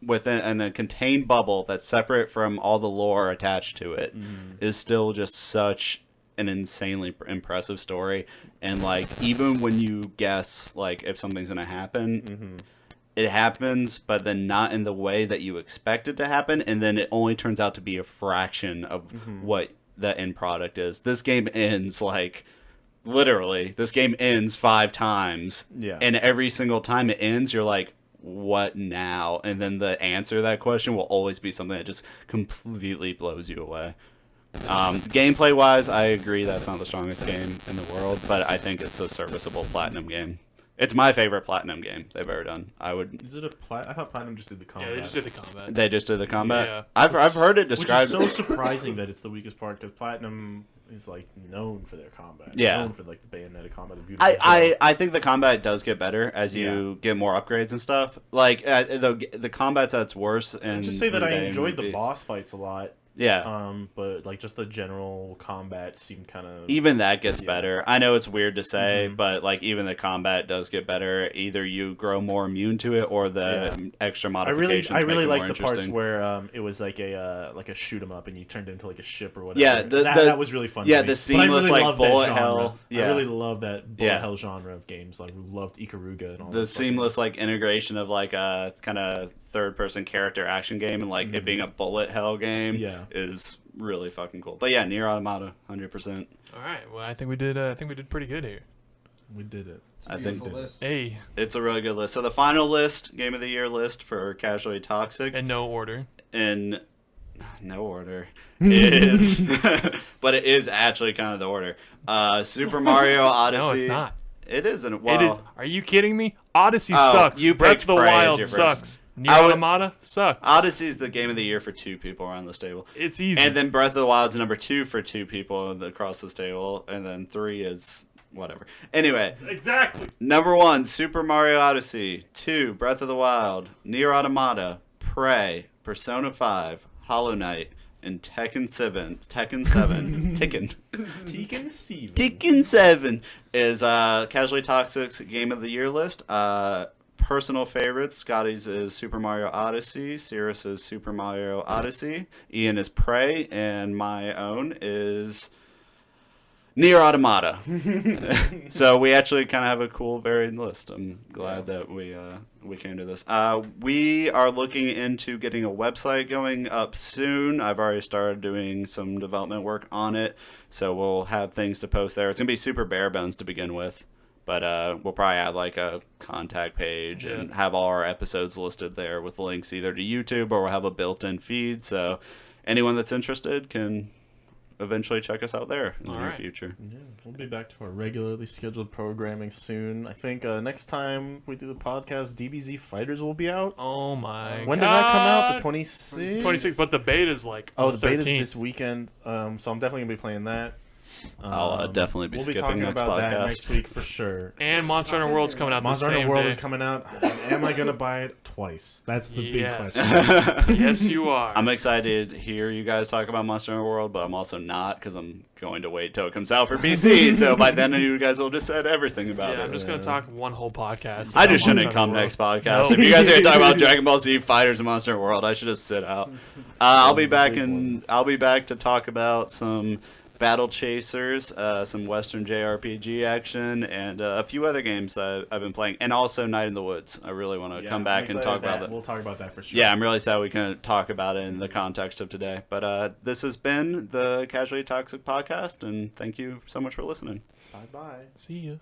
within a contained bubble that's separate from all the lore attached to it is still just such an insanely impressive story. And like even when you guess like if something's gonna happen, it happens, but then not in the way that you expect it to happen, and then it only turns out to be a fraction of what the end product is. This game ends like literally this game ends 5 times, and every single time it ends you're like, what now? And then the answer to that question will always be something that just completely blows you away. Gameplay wise, I agree that's not the strongest game in the world, but I think it's a serviceable Platinum game. It's my favorite Platinum game they've ever done. Is it a I thought Platinum just did the combat. Yeah, they just did the combat. They just did the combat. Yeah. I've heard it described. Which is so surprising that it's the weakest part, because Platinum is like known for their combat. Yeah. Known for like the Bayonetta combat. I think the combat does get better as you get more upgrades and stuff. Like the combat's at its worst. And just say that I enjoyed the boss fights a lot. Yeah. But like just the general combat seemed kind of even that gets better. I know it's weird to say, but like even the combat does get better. Either you grow more immune to it, or the extra modifications. I really like the interesting parts where it was like a shoot 'em up and you turned into like a ship or whatever. Yeah, that was really fun. Yeah, to me. the seamless like bullet hell. Yeah, I really love that bullet hell genre of games. Like we loved Ikaruga and all. The seamless like integration of like a kind of third person character action game and like it being a bullet hell game. Is really fucking cool. But yeah, Nier Automata, 100%. All right. Well, I think we did pretty good here. We did it. I think list. Hey. It's a really good list. So the final list, Game of the Year list for Casually Toxic. In no order. In no order. Is but it is actually kind of the order. Super Mario Odyssey. No, it's not. It isn't. Well, Are you kidding me? Odyssey sucks. Breath of the Wild sucks. Nier Automata sucks. Odyssey's the game of the year for 2 people around this table. It's easy. And then Breath of the Wild's number 2 for 2 people across this table, and then 3 is whatever. Anyway, exactly. Number 1, Super Mario Odyssey. 2, Breath of the Wild. Nier Automata. Prey. Persona 5. Hollow Knight. And Tekken 7 is Casually Toxic's Game of the Year list. Personal favorites, Scotty's is Super Mario Odyssey, Cirrus's Super Mario Odyssey, Ian is Prey, and my own is Nier Automata. So we actually kind of have a cool varied list. I'm glad that we came to this. We are looking into getting a website going up soon. I've already started doing some development work on it, so we'll have things to post there. It's going to be super bare bones to begin with. But we'll probably add like a contact page and have all our episodes listed there with links either to YouTube, or we'll have a built-in feed. So anyone that's interested can eventually check us out there in the near future. Yeah, we'll be back to our regularly scheduled programming soon. I think next time we do the podcast, DBZ Fighters will be out. Oh my god. When does that come out? The 26th? 26th, but the beta's like the beta's 13th. this weekend. So I'm definitely going to be playing that. I'll definitely be we'll skipping talking next about that podcast. next week for sure. And Monster Hunter World's coming out Monster the same Hunter World day. is coming out. Am I gonna buy it twice? That's the big Yes. question. Yes, you are. I'm excited to hear you guys talk about Monster Hunter World, but I'm also not because I'm going to wait till it comes out for PC. So by then, you guys will just said everything about Yeah, it. I'm just gonna talk one whole podcast. I about just shouldn't Monster come Hunter next World. podcast. No. If you guys are gonna talk about Dragon Ball Z Fighters and Monster Hunter World, I should just sit out. I'll be back to talk about some Battle Chasers, some Western JRPG action, and a few other games that I've been playing, and also Night in the Woods. I really want to come back and talk about that. We'll talk about that for sure. Yeah, I'm really sad we couldn't talk about it in the context of today. But this has been the Casually Toxic Podcast, and thank you so much for listening. Bye bye. See ya.